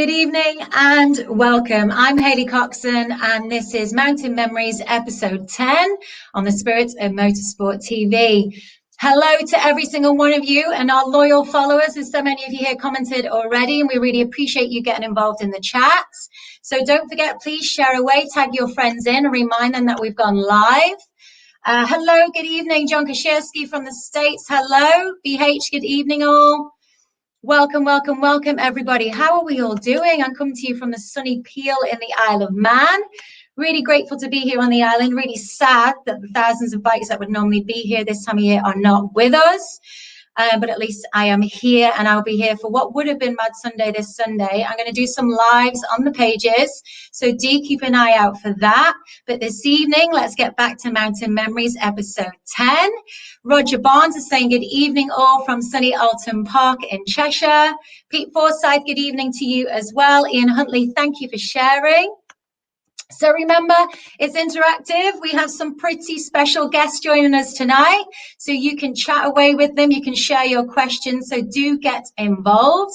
Good evening and welcome. I'm Hailey Coxon and this is Mountain Memories episode 10 on the Spirit of Motorsport TV. Hello to every single one of you and our loyal followers, as so many of you here commented already, and we really appreciate you getting involved in the chats. So don't forget, please share away, tag your friends in and remind them that we've gone live. Hello, good evening, John Kashirski from the States. Hello, BH, good evening all. Welcome, welcome, welcome, everybody. How are we all doing? I'm coming to you from the sunny Peel in the Isle of Man. Really grateful to be here on the island. Really sad that the thousands of bikes that would normally be here this time of year are not with us. But at least I am here, and I'll be here for what would have been Mad Sunday this Sunday. I'm going to do some lives on the pages, so do keep an eye out for that. But this evening, let's get back to Mountain Memories episode 10. Roger Barnes is saying good evening all from sunny Alton Park in Cheshire. Pete Forsyth, good evening to you as well. Ian Huntley, thank you for sharing. So remember, it's interactive. We have some pretty special guests joining us tonight, so you can chat away with them. You can share your questions, so do get involved.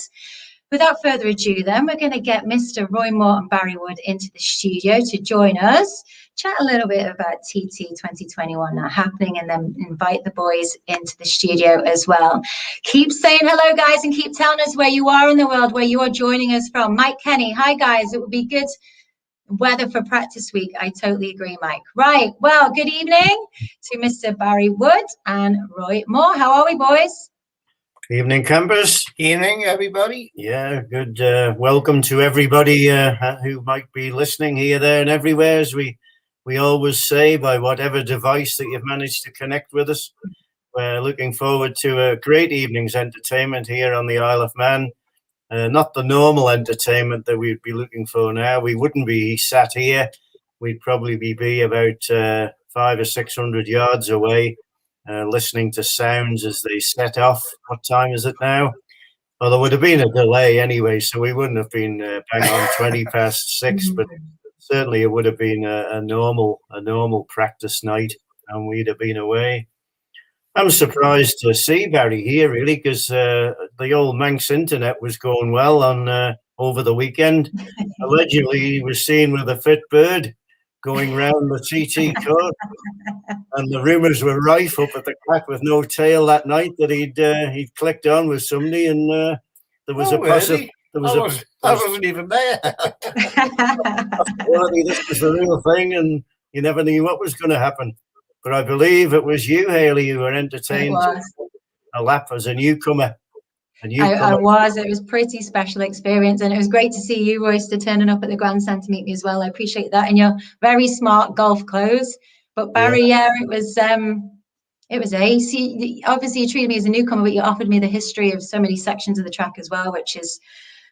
Without further ado, then, we're going to get Mr. Roy Moore and Barry Wood into the studio to join us, chat a little bit about TT 2021 now happening, and then invite the boys into the studio as well. Keep saying hello, guys, and keep telling us where you are in the world, where you are joining us from. Mike Kenny, hi, guys. It would be good weather for practice week. I totally agree, Mike. Right. Well, good evening to Mr. Barry Wood and Roy Moore. How are we, boys? Evening, campers. Evening, everybody. Yeah, good. Welcome to everybody who might be listening here, there, and everywhere, as we always say, by whatever device that you've managed to connect with us. We're looking forward to a great evening's entertainment here on the Isle of Man. Not the normal entertainment that we'd be looking for now. We wouldn't be sat here. We'd probably be about 500 or 600 yards away, listening to sounds as they set off. What time is it now? Well, there would have been a delay anyway, so we wouldn't have been bang on 20 past 6, but certainly it would have been a normal practice night, and we'd have been away. I'm surprised to see Barry here, really, because the old Manx internet was going well on over the weekend. Allegedly, he was seen with a fit bird going round the TT court, and the rumours were rife up at the crack with no tail that night that he'd clicked on with somebody, and there was a possibility. I wasn't even there. This was the real thing, and you never knew what was going to happen. But I believe it was you, Hailey, who were entertained a lap as a newcomer. I was. It was a pretty special experience, and it was great to see you, Royster, turning up at the grandstand to meet me as well. I appreciate that, in your very smart golf clothes. But Barry, it was ace. Obviously, you treated me as a newcomer, but you offered me the history of so many sections of the track as well, which is,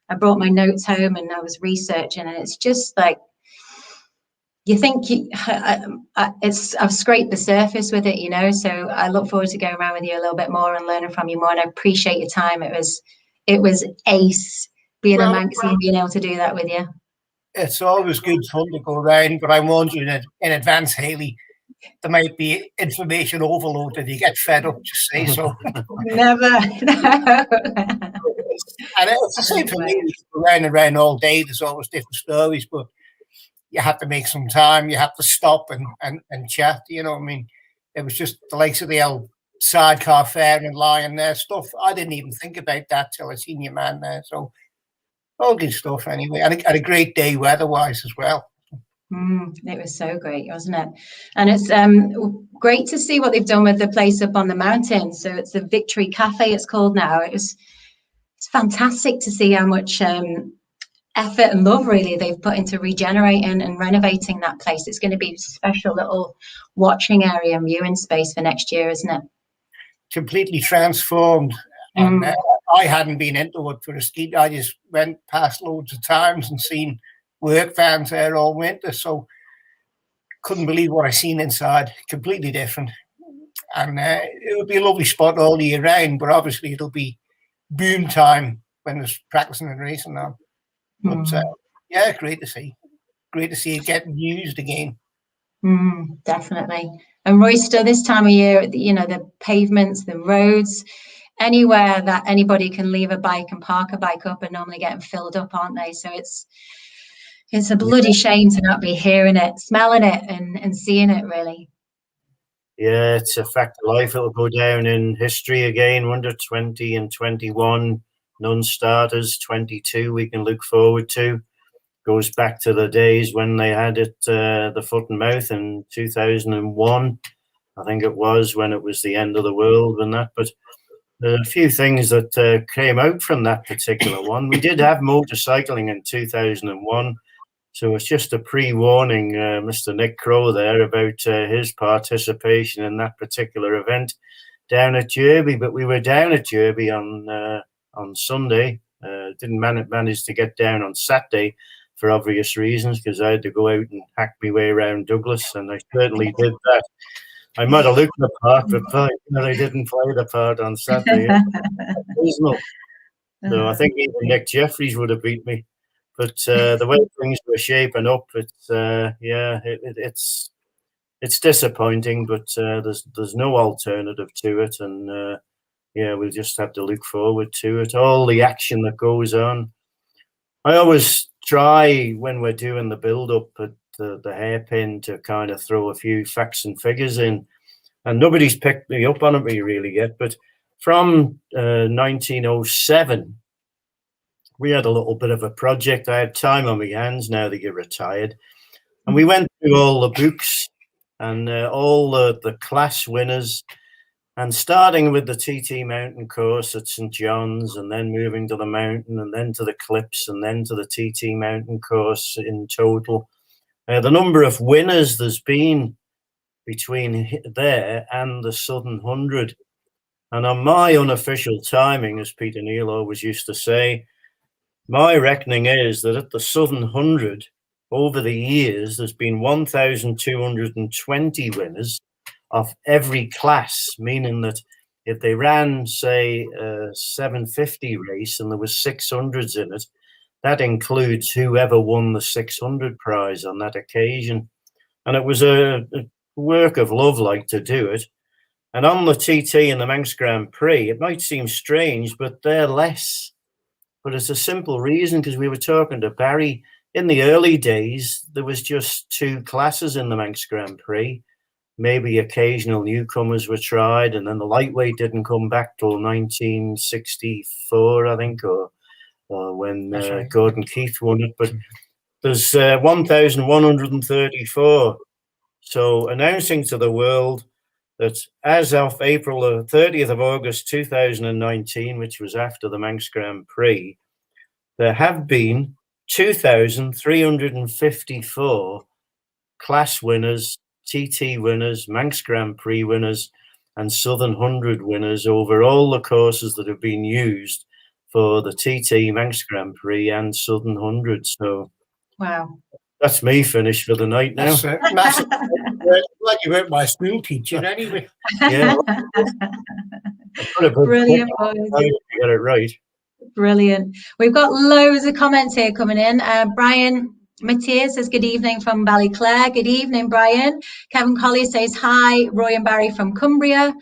I brought my notes home and I was researching, and it's just like, you think I've scraped the surface with it, so I look forward to going around with you a little bit more and learning from you more, and I appreciate your time. It was ace being a Manx and being able to do that with you. It's always good fun to go around, but I warned you in advance, Hailey, there might be information overload. If you get fed up, just say so. Never. No. And it's the same for me. Around and around all day, there's always different stories, but you have to make some time. You have to stop and chat. You know what I mean? It was just the likes of the old Sidecar fair and Lion there stuff. I didn't even think about that till I seen your man there. So all good stuff anyway. And a great day weather-wise as well. It was so great, wasn't it? And it's great to see what they've done with the place up on the mountain. So it's the Victory Cafe, it's called now. It's fantastic to see how much effort and love really they've put into regenerating and renovating that place. It's going to be a special little watching area and viewing space for next year, isn't it? Completely transformed. And I hadn't been into it for a ski. I just went past loads of times and seen work vans there all winter, so couldn't believe what I seen inside. Completely different. And it would be a lovely spot all year round, but obviously it'll be boom time when there's practicing and racing now. But yeah, great to see it getting used again. Definitely. And Royster, this time of year, the pavements, the roads, anywhere that anybody can leave a bike and park a bike up are normally getting filled up, aren't they? So it's a bloody shame to not be hearing it, smelling it, and seeing it, really. Yeah, it's a fact of life. It'll go down in history again. Under 20 and 21 non-starters, 22 we can look forward to. Goes back to the days when they had it, the foot and mouth in 2001. I think it was, when it was the end of the world and that. But there are a few things that came out from that particular one. We did have motorcycling in 2001. So it's just a pre-warning, Mr. Nick Crowe there, about his participation in that particular event down at Derby. But we were down at Derby on Sunday. Didn't manage to get down on Saturday for obvious reasons, because I had to go out and hack my way around Douglas, and I certainly did that. I might have looked the part, but they didn't play the part on Saturday. So I think even Nick Jeffries would have beat me. But the way things were shaping up, it's disappointing. But there's no alternative to it, and we'll just have to look forward to it. All the action that goes on. I always try, when we're doing the build-up at the hairpin, to kind of throw a few facts and figures in, and nobody's picked me up on it really yet. But from 1907. We had a little bit of a project. I had time on my hands now that you're retired. And we went through all the books and all the class winners, and starting with the TT Mountain course at St. John's, and then moving to the mountain, and then to the Clips, and then to the TT Mountain course in total. The number of winners there's been between there and the Southern 100. And on my unofficial timing, as Peter Neal always used to say, my reckoning is that at the Southern 100, over the years, there's been 1,220 winners of every class, meaning that if they ran, say, a 750 race and there was 600s in it, that includes whoever won the 600 prize on that occasion. And it was a work of love, like, to do it. And on the TT and the Manx Grand Prix, it might seem strange, but they're less. But it's a simple reason, because we were talking to Barry. In the early days, there was just 2 classes in the Manx Grand Prix. Maybe occasional newcomers were tried, and then the lightweight didn't come back till 1964, I think, or when Gordon Keith won it. But there's 1,134. So announcing to the world that as of April 30th of August 2019, which was after the Manx Grand Prix, there have been 2,354 class winners, TT winners, Manx Grand Prix winners, and Southern 100 winners over all the courses that have been used for the TT, Manx Grand Prix, and Southern 100. So, wow. That's me finished for the night now. That's massive. Like you weren't my school teacher anyway. Yeah. Brilliant. Get it right. Brilliant. We've got loads of comments here coming in. Brian Matthias says good evening from Ballyclare. Good evening, Brian. Kevin Collier says hi. Roy and Barry from Cumbria.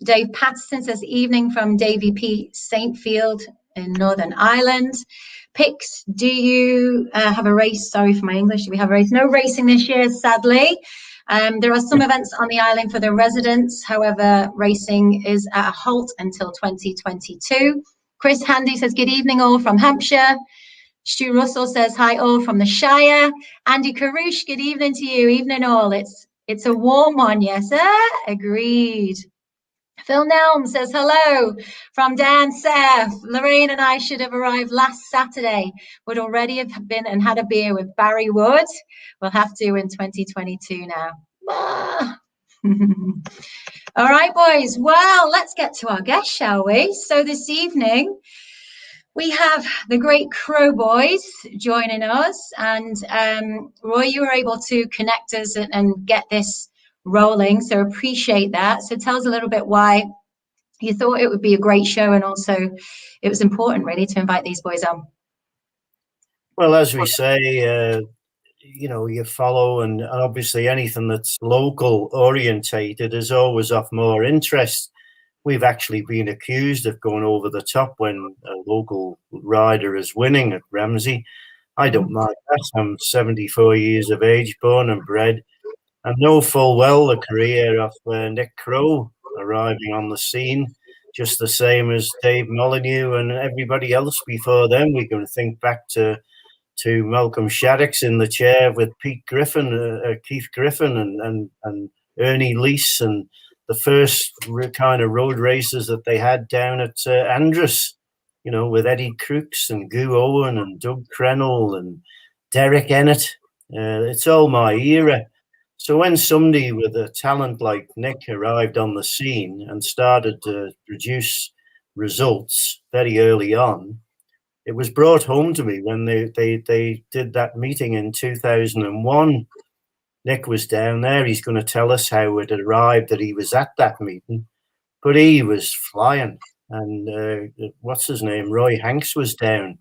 Dave Patterson says evening from Davy P. Saintfield in Northern Ireland. Pix, do you have a race? Sorry for my English. Do we have a race? No racing this year, sadly. There are some events on the island for the residents. However, racing is at a halt until 2022. Chris Handy says, good evening all from Hampshire. Stu Russell says, hi all from the Shire. Andy Karush, good evening to you. Evening all. It's a warm one, yes, sir? Agreed. Phil Nelm says, hello from Dan Seth. Lorraine and I should have arrived last Saturday. Would already have been and had a beer with Barry Wood. We'll have to in 2022 now. All right, boys. Well, let's get to our guest, shall we? So this evening, we have the great Crowe boys joining us. And Roy, you were able to connect us and get this rolling, so appreciate that. So tell us a little bit why you thought it would be a great show, and also it was important really to invite these boys on. Well, as we say, you follow, and obviously anything that's local orientated is always of more interest. We've actually been accused of going over the top when a local rider is winning at Ramsey. I don't mind that. I'm 74 years of age, born and bred, and know full well the career of Nick Crowe arriving on the scene, just the same as Dave Molyneux and everybody else before them. We can think back to Malcolm Shaddix in the chair with Keith Griffin and Ernie Leese, and the first kind of road races that they had down at Andrus, with Eddie Crooks and Goo Owen and Doug Crenell and Derek Ennett. It's all my era. So when somebody with a talent like Nick arrived on the scene and started to produce results very early on, it was brought home to me when they did that meeting in 2001. Nick was down there. He's going to tell us how it arrived that he was at that meeting, but he was flying. And what's his name? Roy Hanks was down,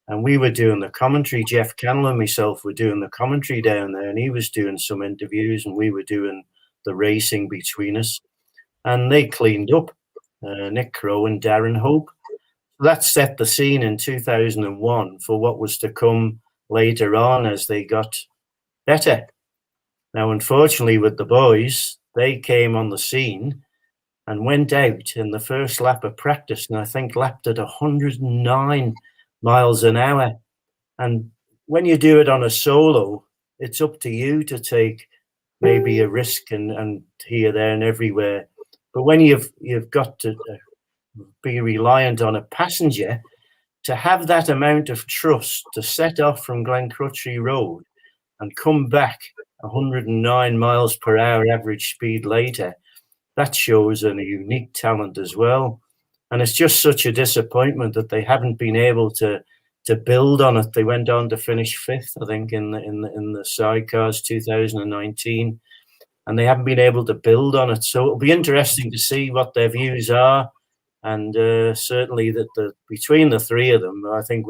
and we were doing the commentary. Jeff Cannell and myself were doing the commentary down there, and he was doing some interviews, and we were doing the racing between us. And they cleaned up, Nick Crowe and Darren Hope. That set the scene in 2001 for what was to come later on as they got better. Now, unfortunately, with the boys, they came on the scene and went out in the first lap of practice, and I think lapped at 109 miles an hour. And when you do it on a solo, it's up to you to take maybe a risk and here, there, and everywhere. But when you've got to be reliant on a passenger, to have that amount of trust to set off from Glencrutchery Road and come back 109 miles per hour average speed later, that shows a unique talent as well. And it's just such a disappointment that they haven't been able to build on it. They went on to finish fifth, I think, in the Sidecars 2019, and they haven't been able to build on it. So it'll be interesting to see what their views are. And certainly that between the three of them, I think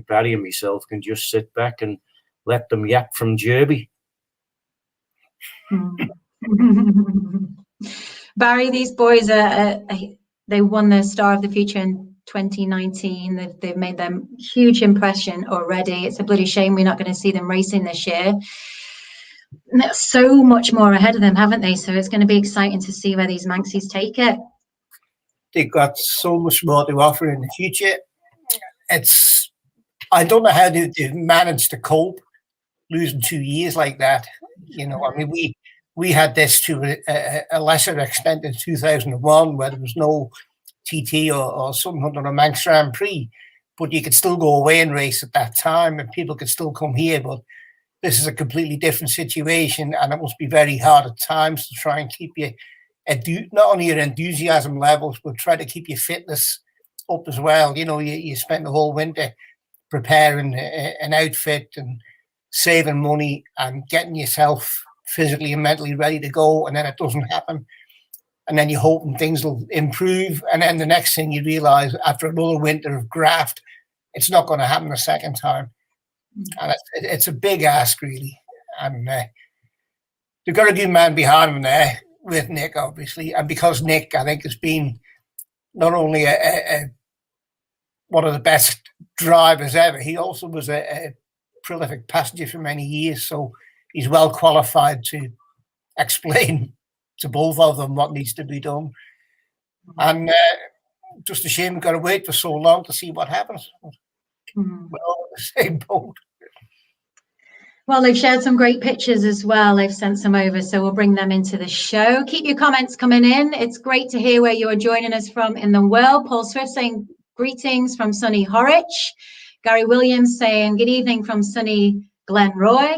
Barry and myself can just sit back and let them yap from Derby. Barry, these boys they won the Star of the Future in 2019. They've made them huge impression already. It's a bloody shame we're not going to see them racing this year. So much more ahead of them, haven't they? So it's going to be exciting to see where these Manxies take it. They've got so much more to offer in the future. I don't know how they've managed to cope losing 2 years like that. I mean, we had this to a lesser extent in 2001, where there was no TT or something under a Manx Grand Prix, but you could still go away and race at that time, and people could still come here. But this is a completely different situation, and it must be very hard at times to try and keep you not only your enthusiasm levels, but try to keep your fitness up as well. You spent the whole winter preparing an outfit and saving money and getting yourself physically and mentally ready to go, and then it doesn't happen. And then you're hoping things will improve, and then the next thing you realize, after another winter of graft, it's not going to happen a second time. And it's a big ask, really. And they've got a good man behind them there with Nick, obviously. And because Nick, I think, has been not only one of the best drivers ever, he also was a prolific passenger for many years. So he's well qualified to explain to both of them what needs to be done. And just a shame we've got to wait for so long to see what happens. We're all in the same boat. Well, they've shared some great pictures as well. They've sent some over, so we'll bring them into the show. Keep your comments coming in. It's great to hear where you are joining us from in the world. Paul Swift saying greetings from sunny Horwich. Gary Williams saying good evening from sunny Glenroy.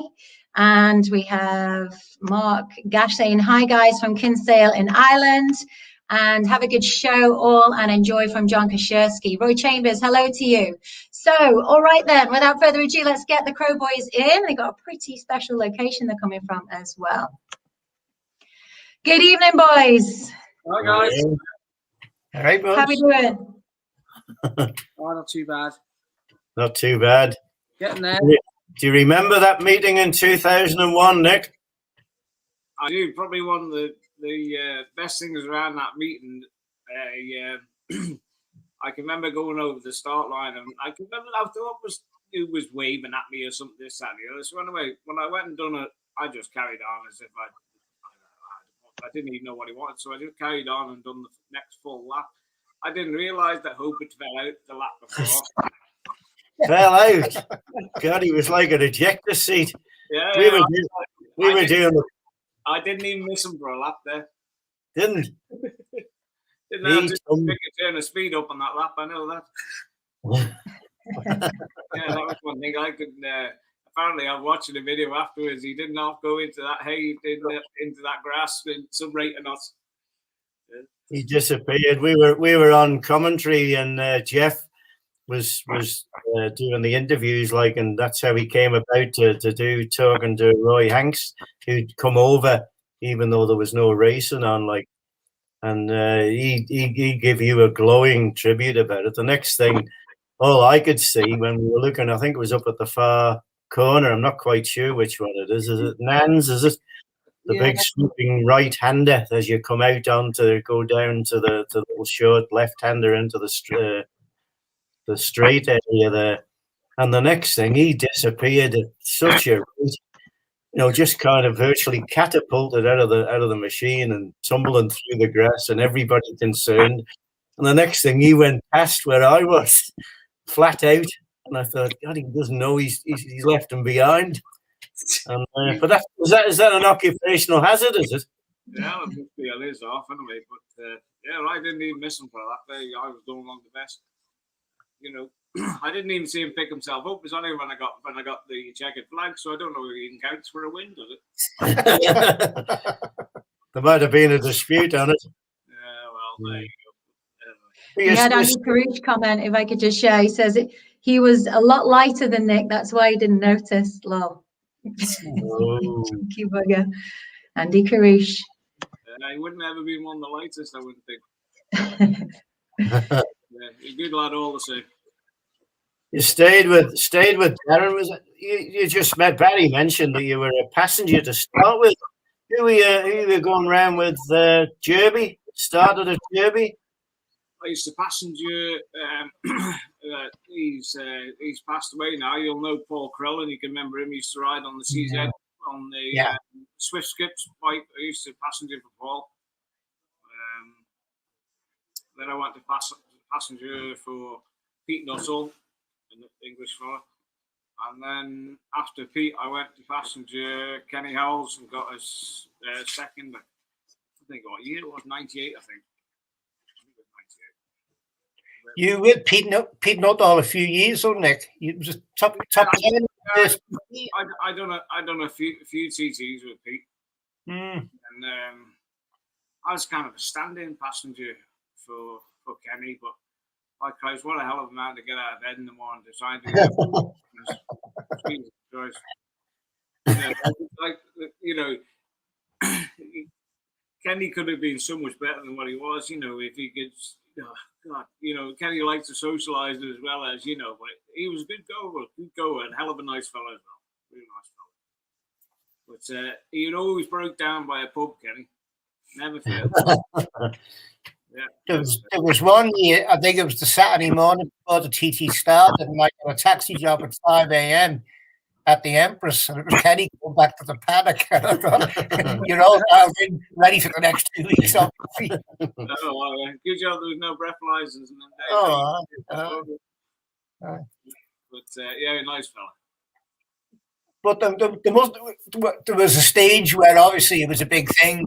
And we have Mark Gash saying hi guys from Kinsale in Ireland. And have a good show all and enjoy from John Kashersky. Roy Chambers, hello to you. So, all right then, without further ado, let's get the Crowe boys in. They've got a pretty special location they're coming from as well. Good evening, boys. Hi, guys. All right, boys. How are we doing? Not too bad. Not too bad. Getting there. Do you remember that meeting in 2001, Nick? I do. Probably one of the best things around that meeting I can remember going over the start line, and I can remember I thought who was waving at me or something, this, that, and the other. So anyway, when I went and done it, I just carried on as if I didn't even know what he wanted. So I just carried on and done the next full lap. I didn't realise that Hobart fell out the lap before. Fell out. God, he was like an ejector seat. Yeah, we were doing. I didn't even miss him for a lap there. Didn't have to pick a turn of speed up on that lap. I know that. Yeah, that was one thing I could. Apparently, I'm watching a video afterwards. He did not go into that hay, into that grass with some rate or not. Yeah. He disappeared. We were on commentary, and Jeff was doing the interviews, like, and that's how he came about to talking to Roy Hanks, who'd come over even though there was no racing on, like, and he gave you a glowing tribute about it. The next thing, all I could see when we were looking, I think it was up at the far corner. I'm not quite sure which one it is. Is it Nans? Is it the big swooping right-hander as you come out go down to the little short left-hander into the straight area there? And the next thing, he disappeared at such a rate, just kind of virtually catapulted out of the machine and tumbling through the grass, and everybody concerned. And the next thing, he went past where I was, flat out, and I thought, God, he doesn't know he's left him behind. And, but is that an occupational hazard? Is it? Yeah, it must be. It is off anyway. But I didn't even miss him for that day. I was going along the best. I didn't even see him pick himself up. It was only when I got the checkered flag, so I don't know if he even counts for a win, does it? There might have been a dispute on it. Yeah, well, there you go. We had Andy Carouche comment, if I could just share. He says he was a lot lighter than Nick. That's why he didn't notice. Lol. Chunky bugger. Andy Carouche. He wouldn't ever been one of the lightest, I wouldn't think. Yeah, he's a good lad all the same. You stayed with Darren. Was it? You just met Barry mentioned that you were a passenger to start with. Who were you going around with? Derby? Started at Derby? I used to passenger. He's passed away now. You'll know Paul Crowe, and you can remember him. He used to ride on the CZ on the Swift Skips bike. I used to passenger for Paul. Then I went to passenger for Pete Nuttall, an English fella. And then after Pete, I went to passenger Kenny Howells and got his second. I think what year it was, 98, I think. You with Pete Nuttall a few years, or Nick? You was top 10. I done a few TTs with Pete, and I was kind of a stand-in passenger for Kenny, but like Christ, what a hell of a man to get out of bed in the morning to try and do Jesus Christ. Kenny could have been so much better than what he was, if he could. God, Kenny likes to socialise as well as, but he was a good goer, and hell of a nice fellow as well. Really nice fellow. But he always broke down by a pub, Kenny. Never failed. Yeah. There was one year, I think it was the Saturday morning before the TT started, and I got a taxi job at 5 a.m. at the Empress, and it was Kenny going back to the paddock. And I thought, you're all now ready for the next 2 weeks, obviously. Good job there was no breathalyzers in them days. But nice fella. But there was a stage where obviously it was a big thing.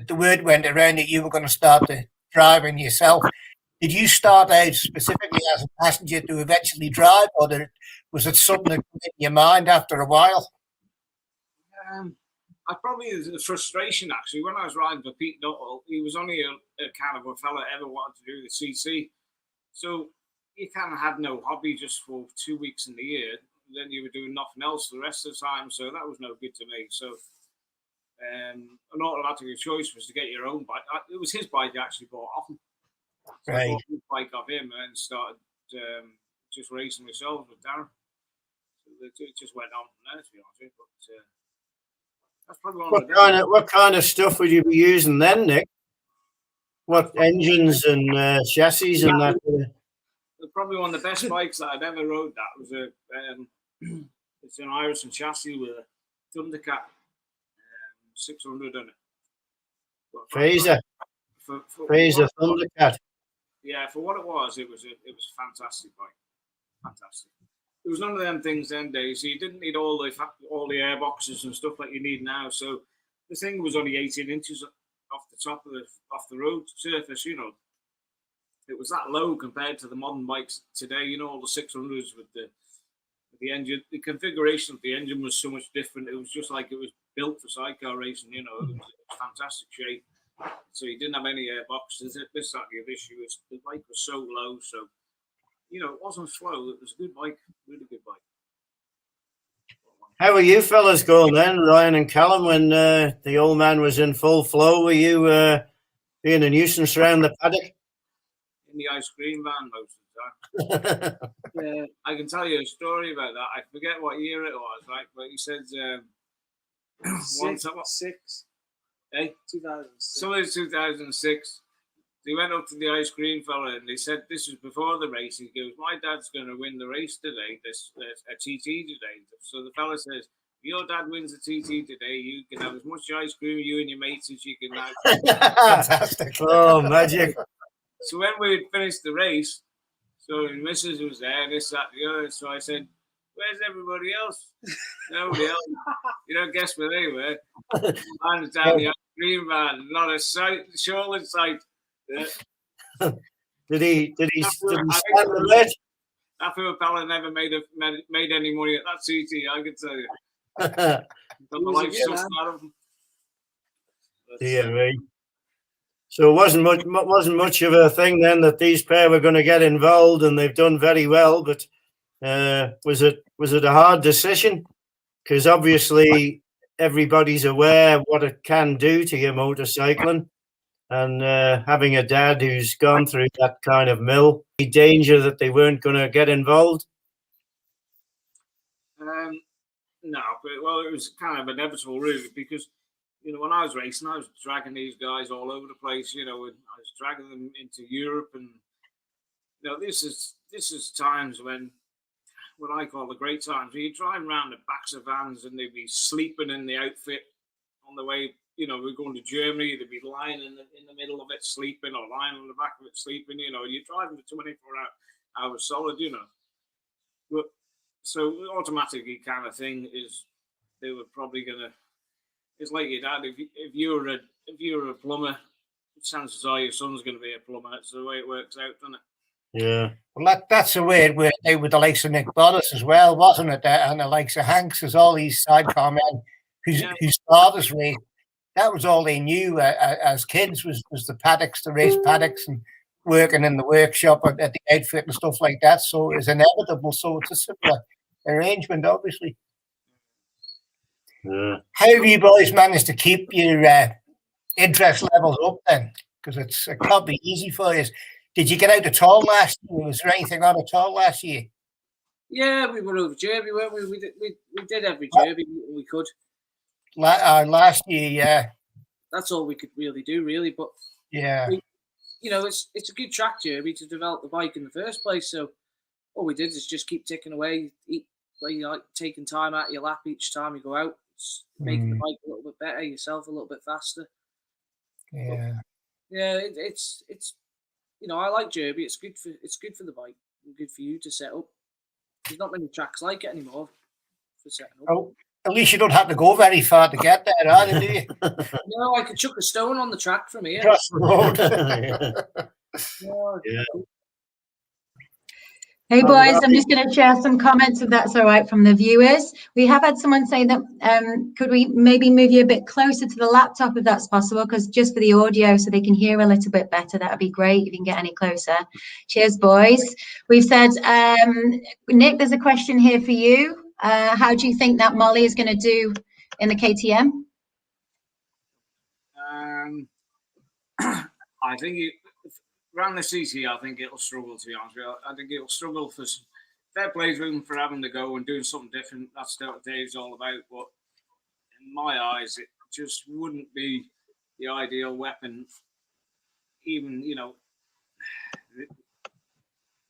The word went around that you were going to start driving yourself. Did you start out specifically as a passenger to eventually drive, or was it something that came in your mind after a while? I probably the frustration actually when I was riding for Pete Nuttall. He was only a kind of a fella ever wanted to do the CC, so you kind of had no hobby just for 2 weeks in the year. Then you were doing nothing else the rest of the time, so that was no good to me. So an automatic choice was to get your own bike. It was his bike I actually bought off him. So I bought his bike off him and started just racing myself with Darren. So it just went on from there, to be honest with you. But that's probably what kind of stuff would you be using then, Nick? What engines and chassis and that? Probably one of the best bikes that I've ever rode. That was it's an Irish chassis with a Thundercat 600 on it. Fraser Thundercat. Yeah, for what it was a fantastic bike. Fantastic. There was none of them things then days. So you didn't need all the airboxes and stuff like you need now. So the thing was only 18 inches off the top of the road surface. You know, it was that low compared to the modern bikes today. You know, all the 600s with the engine. The configuration of the engine was so much different. It was just like it was built for sidecar racing. You know, it was fantastic shape. So you didn't have any airboxes. This, that, the other issue is the bike was so low. So, you know, it wasn't slow. It was a good bike, really good bike. How were you fellas going then, Ryan and Callum, when the old man was in full flow? Were you being a nuisance around the paddock? In the ice cream van most of the time. Yeah, I can tell you a story about that. I forget what year it was, right? But he said Six. Hey? 2006. Somebody 2006. They went up to the ice cream fella and they said, this was before the race. He goes, my dad's going to win the race today, a TT today. So the fella says, if your dad wins a TT today, you can have as much ice cream, you and your mates, as you can have. Fantastic. Oh, magic. So when we had finished the race, so the missus was there, this, that, the other. So I said, where's everybody else? Nobody else. You don't guess where they were. I was down the ice cream van, not a sight, shoreline sight. Yeah. Did he stand the ledge? That poor fella never made any money at that CT, I can tell you. Got the life sucked out of him. Dear me. So it wasn't much of a thing then that these pair were going to get involved, and they've done very well. But was it a hard decision? Because obviously everybody's aware what it can do to your motorcycling, and having a dad who's gone through that kind of mill, the danger that they weren't going to get involved. No, but well, it was kind of inevitable, really, because you know when I was racing, I was dragging these guys all over the place. You know, and I was dragging them into Europe, and you know, this is times when what I call the great times. When you drive around the backs of vans, and they'd be sleeping in the outfit on the way. You know, we're going to Germany. They'd be lying in the middle of it sleeping, or lying on the back of it sleeping. You know, you're driving for 24 hours solid. You know, but. So automatically kind of thing is they were probably gonna. It's like your dad. If you're a plumber, chances are your son's gonna be a plumber. That's the way it works out, doesn't it? Yeah. Well, that's the way it worked out with the likes of Nick Boddas as well, wasn't it? And the likes of Hanks, as all these sidecar men whose fathers raced. That was all they knew as kids was the paddocks, the race paddocks, and working in the workshop at the outfit and stuff like that. So it's inevitable. So it's a similar arrangement, obviously. Yeah. How have you boys managed to keep your interest levels up then? Because it can't be easy for you. Did you get out at all last year? Was there anything on at all last year? Yeah, we were over Derby, weren't we? We did every Derby we could. Last year, yeah. That's all we could really do, really. But yeah, you know, it's a good track Derby to develop the bike in the first place. So all we did is just keep ticking away, taking time out of your lap each time you go out, making the bike a little bit better, yourself a little bit faster. Yeah, but, yeah. It's you know, I like Derby. It's good for the bike. And good for you to set up. There's not many tracks like it anymore for setting up. Oh, at least you don't have to go very far to get there, either, do you? No, I could chuck a stone on the track from here. Across the road. Yeah. Hey boys, I'm just going to share some comments if that's all right from the viewers. We have had someone say that could we maybe move you a bit closer to the laptop if that's possible, because just for the audio so they can hear a little bit better, that would be great if you can get any closer. Cheers boys. We've said, Nick, there's a question here for you. How do you think that Molly is going to do in the KTM? I think around the CT, I think it'll struggle, to be honest with you. I think it'll struggle for fair play to him for having to go and doing something different. That's what Dave's all about. But in my eyes, it just wouldn't be the ideal weapon even, you know,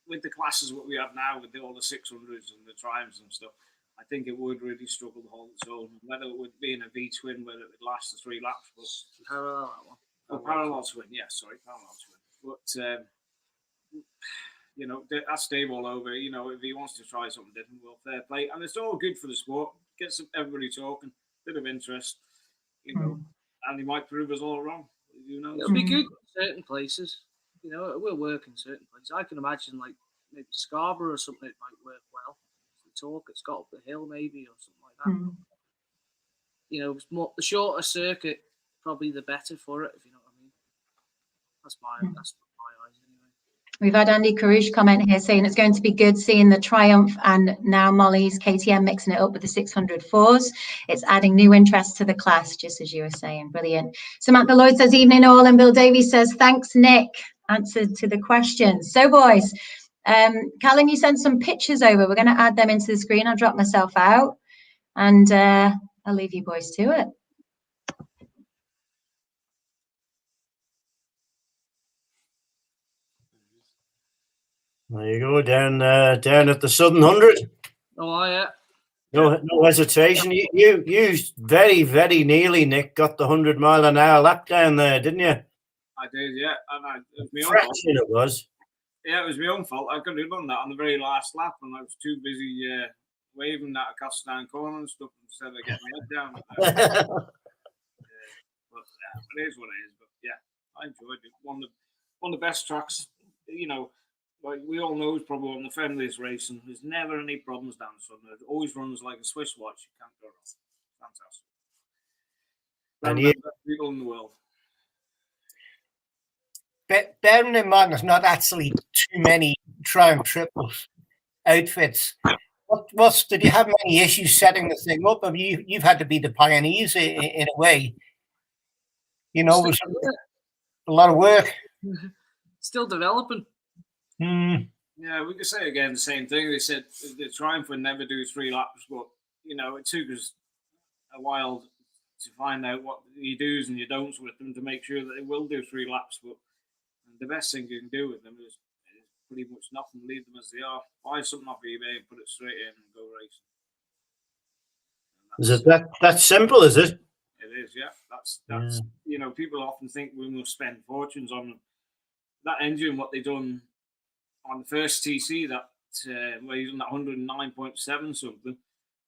with the classes what we have now, with all the 600s and the Triumphs and stuff, I think it would really struggle to hold its own. Whether it would be in a V-twin, whether it would last the 3 laps. But Parallel, that one. Oh, parallel twin, yeah, sorry, parallel twin. But, you know, that's Dave all over. You know, if he wants to try something different, well, fair play. And it's all good for the sport. Gets everybody talking, bit of interest, you know, and he might prove us all wrong. You know, it'll be good in certain places. You know, it will work in certain places. I can imagine, like, maybe Scarborough or something, it might work well. The talk, it's got up the hill maybe or something like that. You know, the shorter circuit, probably the better for it, if you know what I mean. That's my eyes anyway. We've had Andy Carouche comment here saying it's going to be good seeing the Triumph and now Molly's KTM mixing it up with the 604s. It's adding new interest to the class, just as you were saying. Brilliant. Samantha Lloyd says, evening all, and Bill Davies says, thanks, Nick. Answer to the question. So, boys, Callum, you sent some pictures over. We're going to add them into the screen. I'll drop myself out, and I'll leave you boys to it. There you go, down at the Southern 100. Oh, yeah. No hesitation. You very, very nearly, Nick, got the 100-mile-an-hour lap down there, didn't you? I did, yeah. And it was my own fault. It was. Yeah, it was my own fault. I could have done that on the very last lap, and I was too busy waving that across down corner and stuff instead of getting my head down. But it is what it is. But yeah, I enjoyed it. One of the best tracks, you know. Like we all know, it's probably one of the friendliest racing. There's never any problems down the Southern. It always runs like a Swiss watch. You can't go wrong. Fantastic. And the best people in the world. Bearing in mind, there's not actually too many Triumph triples outfits. Did you have many issues setting the thing up? I mean, you've had to be the pioneers in a way. You know, it was a lot of work. Still developing. Yeah, we could say again the same thing. They said the Triumph would never do 3 laps, but you know it took us a while to find out what you do's and you don'ts with them to make sure that they will do 3 laps. But the best thing you can do with them is pretty much nothing. Leave them as they are. Buy something off eBay and put it straight in and go racing. Is it that simple? Is it? It is, yeah. That's you know, people often think we must spend fortunes on that engine. What they done on the first TC, that where you done that 109.7 something,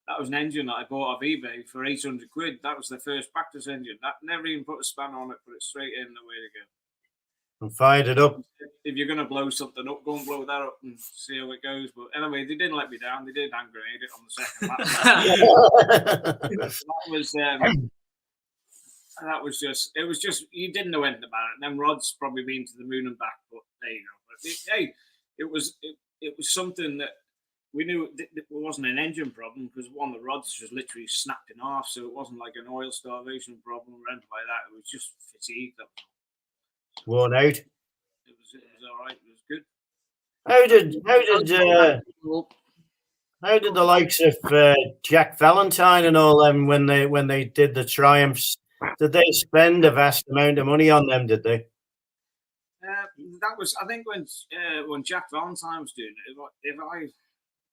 that was an engine that I bought off eBay for 800 quid. That was the first practice engine. That never even put a spanner on it, put it straight in, the way to go. And fired it up. If you're going to blow something up, go and blow that up and see how it goes. But anyway, they didn't let me down. They did hand grenade it on the second lap. That was just, it was just, you didn't know anything about it. And then Rod's probably been to the moon and back, but there you go. But it was something that we knew it wasn't an engine problem, because one of the rods just literally snapped in half. So it wasn't like an oil starvation problem or anything like that. It was just fatigue. That was worn out. It was all right. It was good. How did the likes of Jack Valentine and all them, when they did the Triumphs, did they spend a vast amount of money on them? Did they? That was, I think, when Jack Valentine was doing it.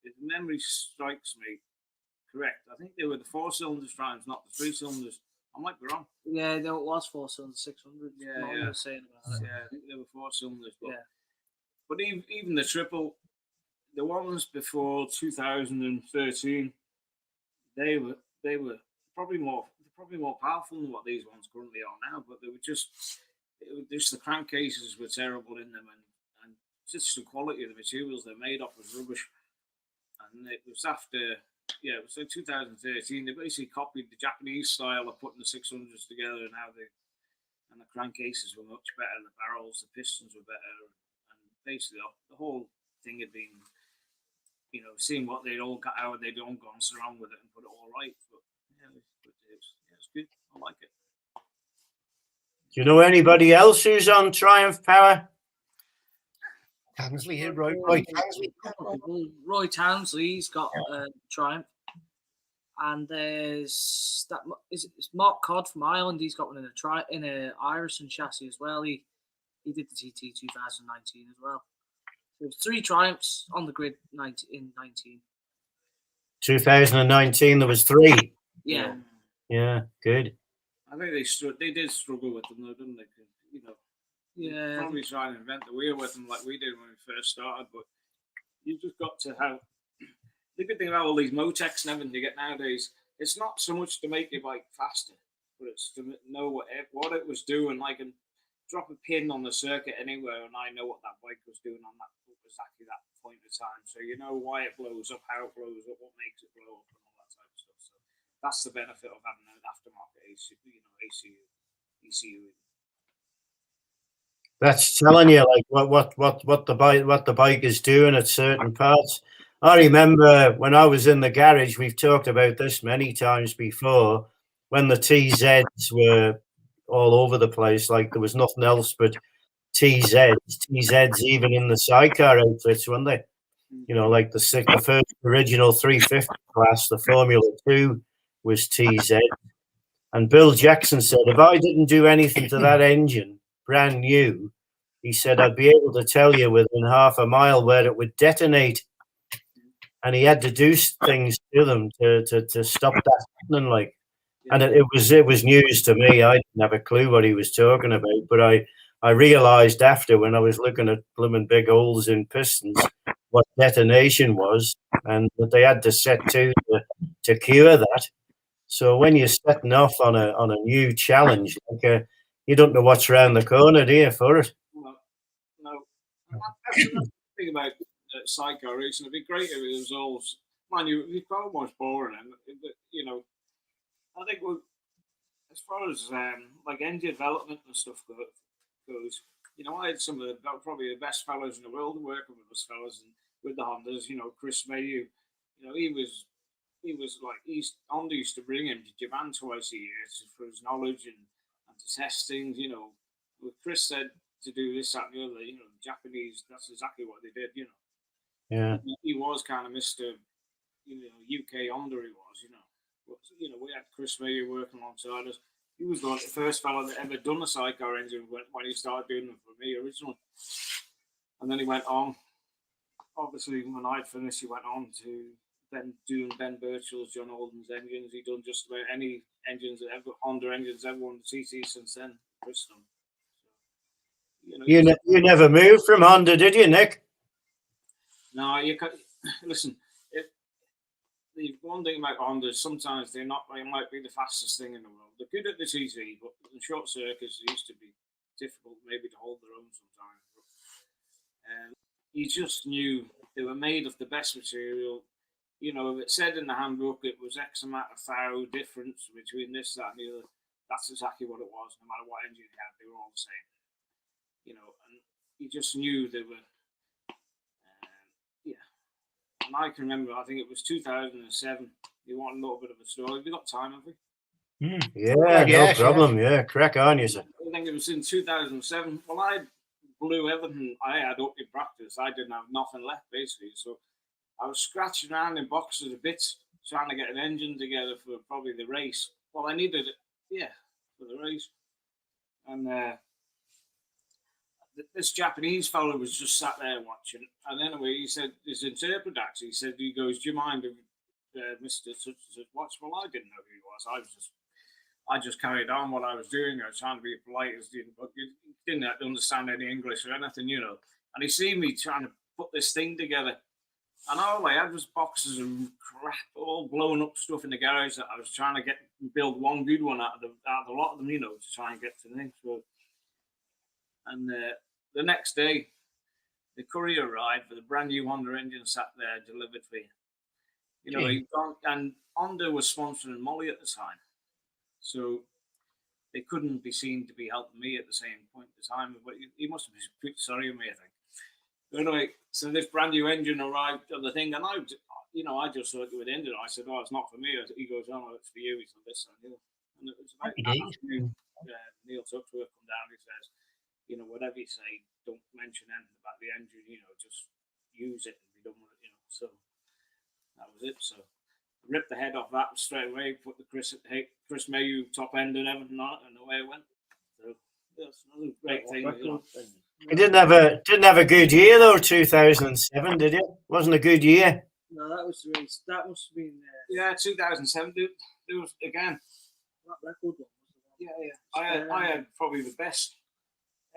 If memory strikes me correct, I think they were the 4-cylinder Triumphs, not the 3-cylinders. I might be wrong. Yeah, no, it was 4-cylinder 600. Yeah. Was saying about it. Yeah, I think they were 4-cylinders. But even the triple, the ones before 2013, they were probably more powerful than what these ones currently are now. But they were just the crankcases were terrible in them, and just the quality of the materials they're made of was rubbish. And it was after, it was in 2013. They basically copied the Japanese style of putting the 600s together, and the crankcases were much better. The barrels, the pistons were better, and basically the whole thing had been, seeing what they'd all got out, they'd all gone around with it and put it all right. But it's good. I like it. Do you know anybody else who's on Triumph Power? Tansley here, Roy Tansley. Roy Tansley's got Triumph, and there's it's Mark Codd from Ireland. He's got one in a Irison chassis as well. He he did the TT 2019 as well. So 3 triumphs on the grid in 19. 2019, there was 3. Yeah. Yeah, good. I think they did struggle with them though, didn't they? You know, Yeah. probably try and invent the wheel with them like we did when we first started, but you've just got to have the good thing about all these Motecs and everything you get nowadays. It's not so much to make your bike faster, but it's to know what it was doing. I can drop a pin on the circuit anywhere, and I know what that bike was doing on that exactly that point of time. So you know why it blows up, how it blows up, what makes it blow up, and all that type of stuff. So that's the benefit of having an aftermarket ECU. That's telling you like what the bike is doing at certain parts. I remember when I was in the garage, we've talked about this many times before, when the TZs were all over the place, like there was nothing else but TZs even in the sidecar outfits, weren't they? You know, like the first original 350 class, the Formula 2 was TZ. And Bill Jackson said, if I didn't do anything to that engine, brand new, he said, I'd be able to tell you within half a mile where it would detonate. And he had to do things to them to stop that happening. Like, and it was news to me. I didn't have a clue what he was talking about, but I realized after, when I was looking at blooming big holes in pistons, what detonation was, and that they had to set to cure that. So when you're setting off on a new challenge, like you don't know what's around the corner, do you, for it? No. That's the thing about sidecar racing. It'd be great if it was all, mind you, it's almost boring. And you know, I think as far as like engine development and stuff goes, you know, I had some of probably the best fellows in the world working with us fellas and with the Hondas. You know, Chris Mayhew, you know, he was like Honda used to bring him to Japan twice a year for his knowledge and to test things. You know, with Chris said to do this, that, and the other. You know, Japanese. That's exactly what they did. You know. Yeah. He was kind of Mr. You know, UK Honda. He was. You know. But, you know, we had Chris Mayhew working alongside us. He was like the first fella that ever done a sidecar engine when he started doing them for me originally. And then he went on. Obviously, when I'd finished, he went on to then doing Ben Birchall's, John Alden's engines. He'd done just about any engines that ever Honda engines ever won the TT since then. Bristol. So, you never moved from Honda, did you, Nick? No, you can listen. The one thing about Honda is sometimes they might be the fastest thing in the world. They're good at the TT, but in short circuits they used to be difficult maybe to hold their own sometimes. But, you just knew they were made of the best material. You know, if it said in the handbook it was X amount of thou difference between this, that, and the other, that's exactly what it was. No matter what engine you had, they were all the same. You know, and you just knew they were. And I can remember, I think it was 2007. You want a little bit of a story? Have you got time, have we? Yeah, no problem. Yeah, crack on, you sir. I think it was in 2007. Well, I blew everything I had up in practice. I didn't have nothing left, basically. So I was scratching around in boxes of bits, trying to get an engine together for probably the race. Well, I needed it, for the race. And this Japanese fellow was just sat there watching. And anyway, he said, his interpreter actually said, he goes, do you mind if Mr. Such and Such watch? Well, I didn't know who he was. I just carried on what I was doing. I was trying to be polite as but you didn't understand any English or anything, you know. And he seen me trying to put this thing together. And all I had was boxes of crap, all blown up stuff in the garage that I was trying to build one good one out of a lot of them, you know, to try and get to the next one. And the next day, the courier arrived with a brand new Honda engine sat there delivered for you. You know, and Honda was sponsoring Molly at the time. So they couldn't be seen to be helping me at the same point in time. But he must have been pretty sorry of me, I think. But anyway, so this brand new engine arrived on the thing, and I just thought it would end it. I said, "Oh, it's not for me." He goes, "Oh, no, it's for you." He said, "This and that." And it was about Neil Tuxworth come down. He says, "You know, whatever you say, don't mention anything about the engine. You know, just use it and be done with it." You know, so that was it. So I ripped the head off that straight away. Put the Chris Mayhew top end and everything on it, and away it went. So That's another great thing. You didn't have a good year though. 2007, did you? Wasn't a good year. No, that was the race. That must have been. 2007. There was again. That record one. Yeah. I had probably the best.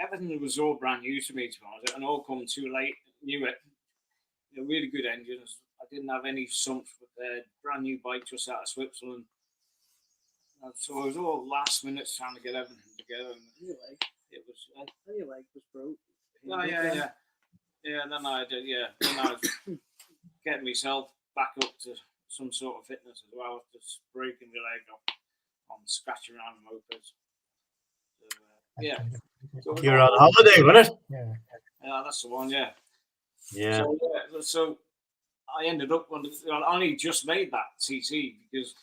Everything was all brand new to me, to be honest, and all come too late. Knew it. Really good engines. I didn't have any sumps with a brand new bike just out of Switzerland. And so it was all last minute trying to get everything together. And Your leg. it was. Your leg was broke. Yeah. And then I did. Yeah. Then I was getting myself back up to some sort of fitness as well. Just breaking my leg off on scratching around the mopeds. So, So you're on holiday, wasn't it? Yeah. That's the one. Yeah. Yeah. So I ended up I only just made that CC because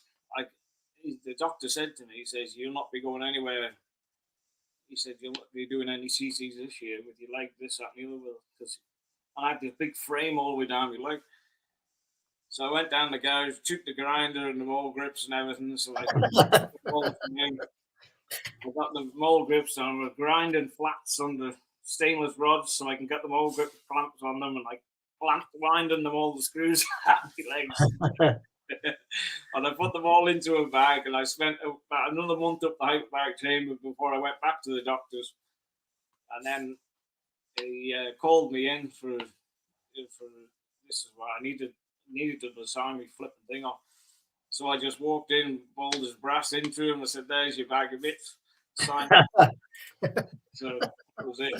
the doctor said to me, he says, "You'll not be going anywhere." He said, "You'll not be doing any CCs this year with your leg, this, that, and the other." Because I had this big frame all the way down my leg. So I went down the garage, took the grinder and the mole grips and everything. So I got the mole grips and I was grinding flats on the stainless rods so I can get the mole grip clamps on them and like winding them all the screws out my legs. And I put them all into a bag and I spent about another month up the hyperbaric chamber before I went back to the doctors. And then he called me in for this is what I needed to design me flipping thing off. So I just walked in, balled his brass into him. I said, "There's your bag of bits." Signed. So that was it.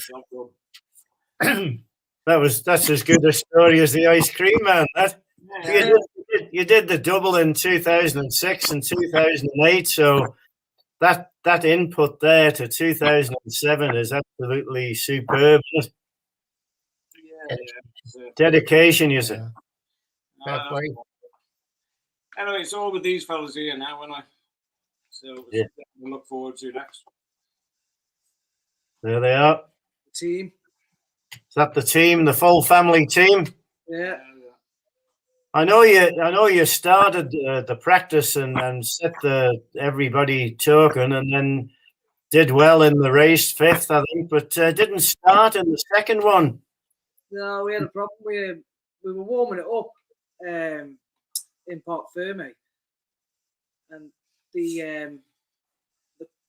That's as good a story as the ice cream man. You did the double in 2006 and 2008, so that input there to 2007 is absolutely superb. Dedication, you say. Anyway, it's all with these fellas here now, so we look forward to next. There they are. Team. Is that the team, the full family team? Yeah. I know you started the practice and set everybody talking, and then did well in the race, fifth, I think, but didn't start in the second one. No, we had a problem. We were warming it up in Parc Ferme, and the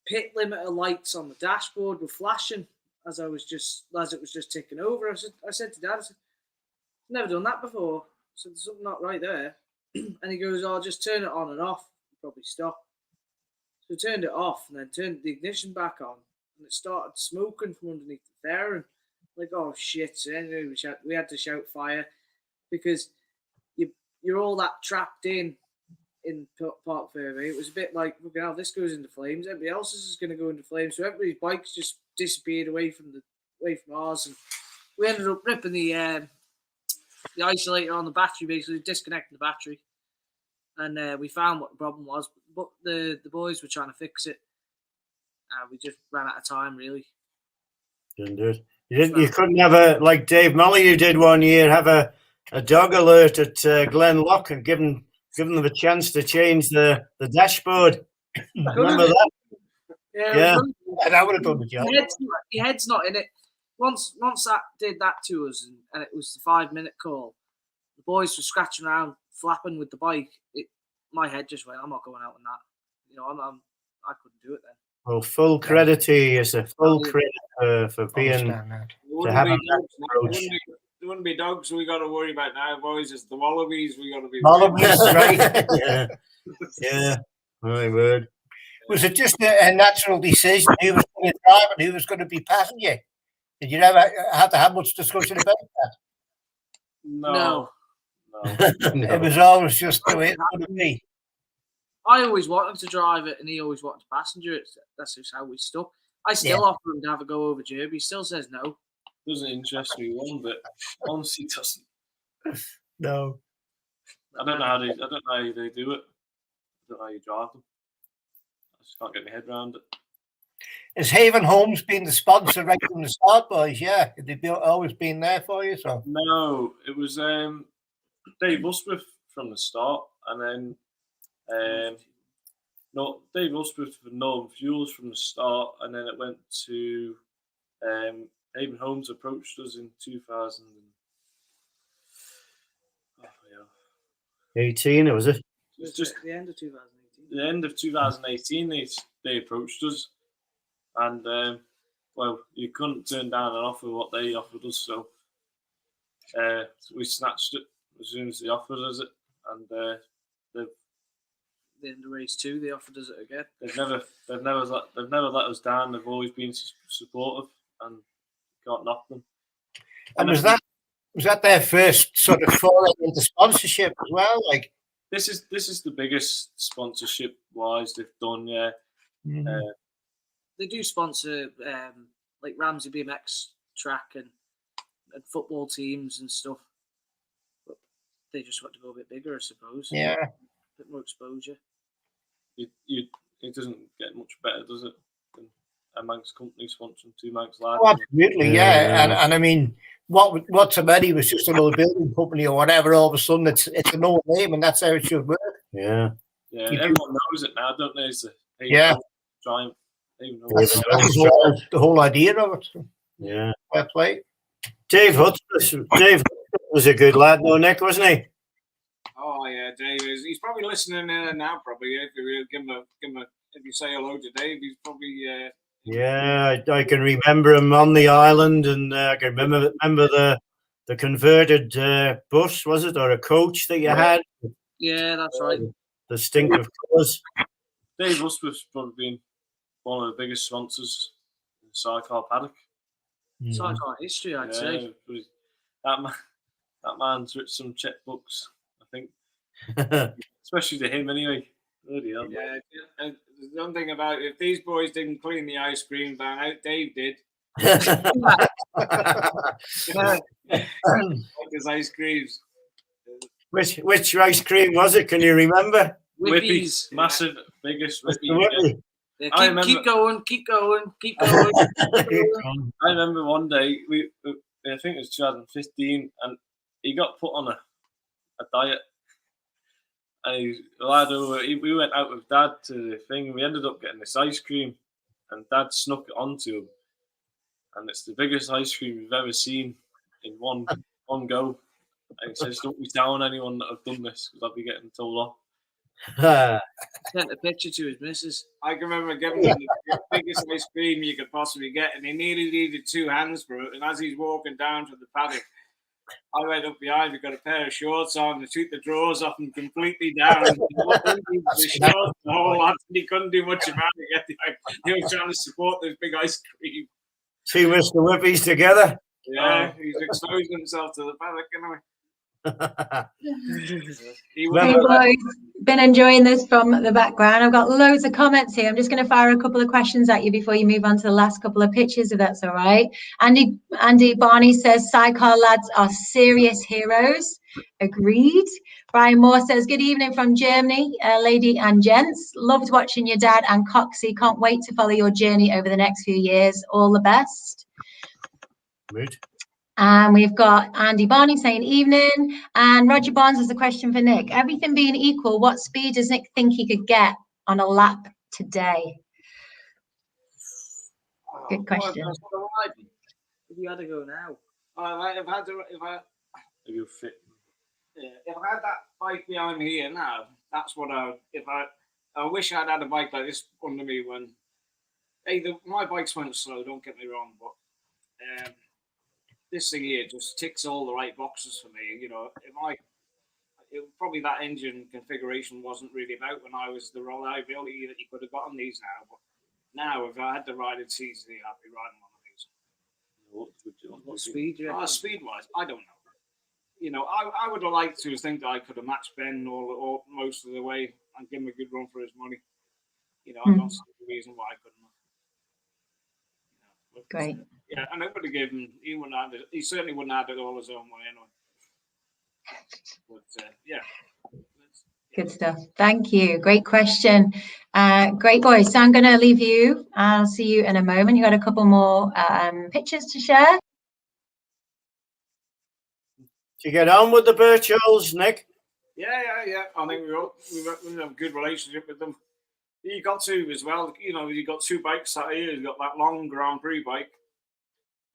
pit limiter lights on the dashboard were flashing as it was just ticking over. I said to Dad, "Never done that before." So there's something not right there. And he goes, "I'll just turn it on and off. Probably stop." So we turned it off and then turned the ignition back on, and it started smoking from underneath the fairing. Like, oh shit! So anyway, we had to shout fire because you're all that trapped in Parc Ferme. It was a bit like, look how this goes into flames. Everybody else's is going to go into flames. So everybody's bikes just disappeared away from ours, and we ended up ripping the isolator on the battery, basically disconnecting the battery, and we found what the problem was. But the boys were trying to fix it. We just ran out of time, really. Didn't do it. You couldn't have like Dave Molyneux did one year, have a dog alert at Glenlock and give them a chance to change the dashboard. Remember that? Yeah. That would have done the job. Your head's not in it. Once that did that to us, and it was the 5-minute call, the boys were scratching around, flapping with the bike. My head just went, "I'm not going out on that." I couldn't do it then. Well, full credit to you, a full credit for being to having that approach. There wouldn't be dogs we got to worry about now, boys. It's the wallabies we got to be. Wallabies, right? Yeah. My word. Was it just a natural decision who was going to drive and who was going to be passenger? Did you ever have to have much discussion about that? No. It was always just the way it would be. I always wanted to drive it, and he always wanted to passenger it. That's just how we stuck. I still offer him to have a go over Derby. He still says no. Doesn't interest me one bit. Honestly, doesn't. No. I don't know how they do it. I don't know how you drive them. I just can't get my head around it. Has Haven Homes been the sponsor right from the start, boys? Yeah, they've always been there for you. So no, it was Dave Busworth from the start, and then no, Dave Usworth for Northern Fuels from the start, and then it went to Haven Homes approached us in 2000. 18, was it? It was just the end of 2018. The end of 2018, they approached us, and well, you couldn't turn down an offer what they offered us, so we snatched it as soon as they offered us it, and the end of race 2, they offered us it again. They've never let us down. They've always been supportive, and can't knock them. And was that their first sort of foray into sponsorship as well? Like, this is the biggest sponsorship wise they've done. Yeah, they do sponsor like Ramsey BMX track and football teams and stuff, but they just want to go a bit bigger, I suppose. Yeah, a bit more exposure. It doesn't get much better, does it? Than a Manx company sponsoring 2 Manx lads. oh, absolutely, yeah. And I mean, what to many was just another building company or whatever. All of a sudden, it's another name, and that's how it should work. Yeah. Everyone knows it now, don't they? It's Triumph. That's the whole idea of it. Yeah. Fair play. Dave Hudson was a good lad, though, Nick, wasn't he? Oh yeah, Dave is. He's probably listening in now. Probably if you give him a if you say hello to Dave, he's probably. Yeah, I can remember him on the island, and I can remember the converted bus, was it, or a coach that you had? Yeah, that's right. The distinctive colours. Dave Usworth's probably been one of the biggest sponsors in Sidecar paddock. Sidecar history, I'd say. That man's written some checkbooks, I think. Especially to him, anyway. Bloody hell. Yeah, and the one thing about it, if these boys didn't clean the ice cream van out, Dave did. His ice creams. Which ice cream was it? Can you remember? Whippies. Massive, biggest Whippy. Yeah, keep going. I remember one day, I think it was 2015, and he got put on a diet. And we went out with Dad to the thing. We ended up getting this ice cream, and Dad snuck it onto him. And it's the biggest ice cream we've ever seen in one go. And he says, "Don't be telling anyone that I've done this, because I'll be getting told off." Sent a picture to his missus. I can remember giving him the biggest ice cream you could possibly get, and he nearly needed 2 hands for it. And as he's walking down to the paddock, I went up behind. We got a pair of shorts on and took the drawers off him completely down. The shorts, the whole lot. He couldn't do much about it. He was trying to support this big ice cream. 2 Mr. Whippies together. Yeah, he's exposed himself to the paddock anyway. Hey boys, been enjoying this from the background. I've got loads of comments here. I'm just going to fire a couple of questions at you before you move on to the last couple of pictures, if that's all right. Andy Barney says Sidecar lads are serious heroes. Agreed. Brian Moore says good evening from Germany, lady and gents. Loved watching your dad and Coxie. Can't wait to follow your journey over the next few years. All the best. Good. And we've got Andy Barney saying evening. And Roger Barnes has a question for Nick. Everything being equal, what speed does Nick think he could get on a lap today? Good question. If you had to go now. If I had that bike behind me here now, that's what I wish I'd had a bike like this under me when my bikes went slow, don't get me wrong, but this thing here just ticks all the right boxes for me. You know, probably that engine configuration wasn't really about when I was the reliability that you could have got on these now. But now, if I had to ride it easily, I'd be riding one of these. What speed? Speed-wise, I don't know. You know, I would have liked to think that I could have matched Ben all most of the way and give him a good run for his money. You know, I don't see the reason why I couldn't. You know, Great. Yeah, and I would have given him. He certainly wouldn't have had it all his own way anyway. But yeah. Good stuff. Thank you. Great question. Great boys. So I'm going to leave you. I'll see you in a moment. You got a couple more pictures to share. Did you get on with the Bircholds, Nick? Yeah. I think we have a good relationship with them. You got to as well. You know, you got two bikes out here. You got that long Grand Prix bike,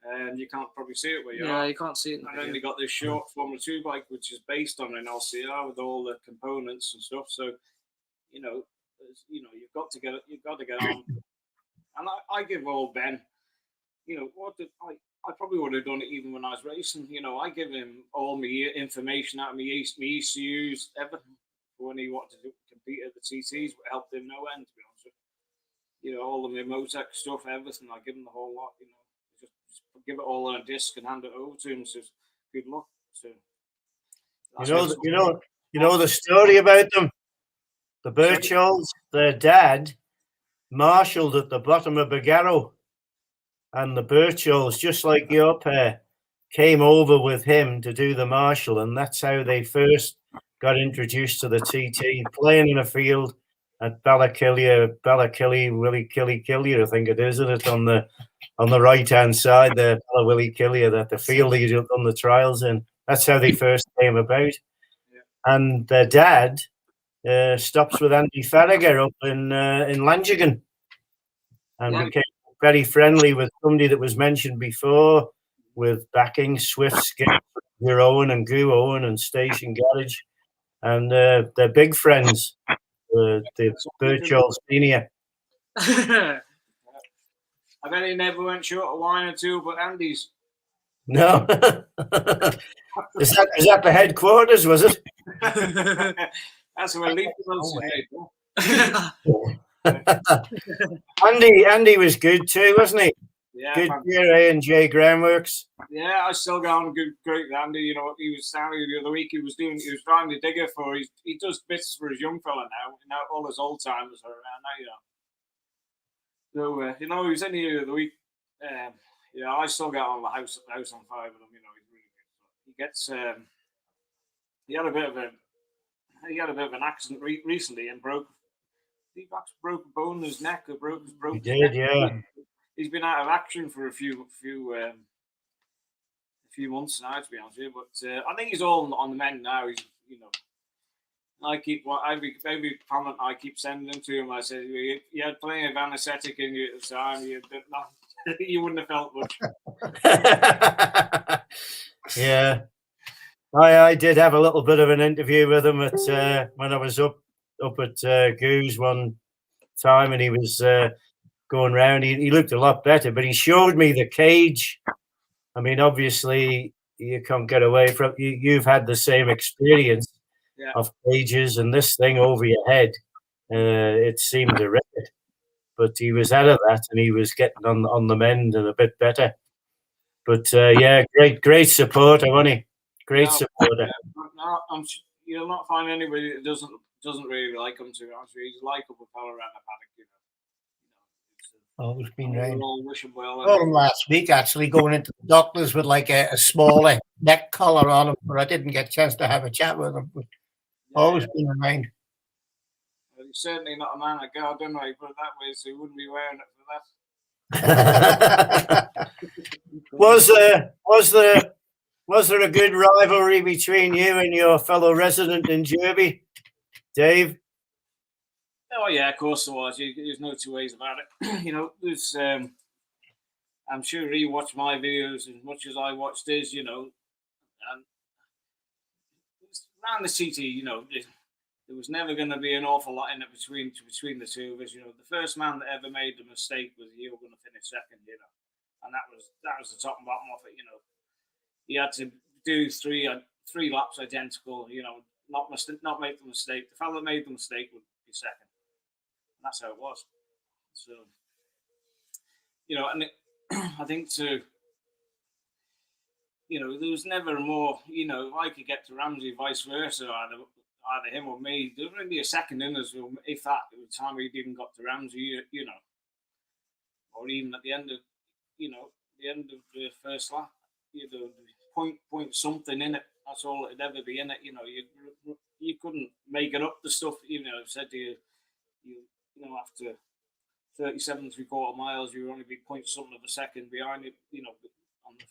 and you can't probably see it where you are. Yeah, you can't see it. And then you got this short Formula 2 bike, which is based on an LCR with all the components and stuff. So, you know, you've got to get it. You've got to get on. And I give old Ben, you know, I probably would have done it even when I was racing. You know, I give him all my information out of my ECUs, everything. When he wanted to compete at the TTs, but helped him no end, to be honest with you. You know, all of my Motec stuff, everything, I give him the whole lot, you know. Just give it all on a disc and hand it over to him. So good luck. So you know the story about them. The Birchalls, their dad marshalled at the bottom of Bargarrow, and the Birchalls, just like your pair, came over with him to do the marshal, and that's how they first got introduced to the TT, playing in a field at Ballakilly, Willie Killy, I think it is, isn't it? On the right hand side there, Willie Killy, that the field that you done the trials in. That's how they first came about. Yeah. And their dad stops with Andy Farragher up in Langigan, and became very friendly with somebody that was mentioned before, with backing Swift Skip, Gear Owen and Goo Owen and Station Garage. And they're big friends, the Birchall Senior. I bet he never went short a wine or two, but Andy's. No. Is that the headquarters, was it? That's where Leaf was. Andy was good too, wasn't he? Yeah, good year, A&J Groundworks. Yeah, I still got on great with Andy. You know, he was standing the other week. He was driving the digger for. He does bits for his young fella now. You know, all his old timers are around now. You know, so you know, he was in here the other week. Yeah, I still got on the house on fire with him. You know, he's really good. He gets. He had a bit of an accident recently and broke a bone in his neck or broke his He did, neck. yeah. He's been out of action for a few months now, to be honest with you. But I think he's all on the mend now. He's, you know, every comment I keep sending to him, I said, you had plenty of anesthetic in you at the time. You wouldn't have felt much. Yeah. I did have a little bit of an interview with him at when I was up at Goose one time, and he was going round. He looked a lot better, but he showed me the cage. I mean, obviously, you can't get away from you've had the same experience of cages and this thing over your head. It seemed horrific, but he was out of that, and he was getting on the mend and a bit better. But yeah, great supporter, wasn't he? Great supporter. You'll not find anybody that doesn't really like him, to be honest with you. He's a likeable fellow around the paddock, you know. Always been right. All wish him well. I saw him last week, actually, going into the doctors with like a smaller neck collar on him, but I didn't get a chance to have a chat with him. But always been around. Well, he's certainly not a man of God, don't I? Put it that way, so he wouldn't be wearing it for that. Was there a good rivalry between you and your fellow resident in Derby, Dave? Oh yeah, of course there was. There's no two ways about it. You know, there's. I'm sure he watched my videos as much as I watched his. You know, and around the TT, you know, there was never going to be an awful lot in it between the two of us. You know, the first man that ever made the mistake was you were going to finish second. You know, and that was the top and bottom of it. You know, he had to do three laps identical. You know, not make the mistake. The fellow that made the mistake would be second. And that's how it was. So, you know, and I think you know, there was never more, you know, if I could get to Ramsey, vice versa, either him or me, there would be a second in us, if that, at the time we even got to Ramsey, you know, or even at the end of, you know, the end of the first lap, you know, point something in it. That's all it'd ever be in it. You know, you couldn't make it up the stuff. You know, I've said to you, you know, after 37 3/4 miles, you would only be point something of a second behind it. You know, on the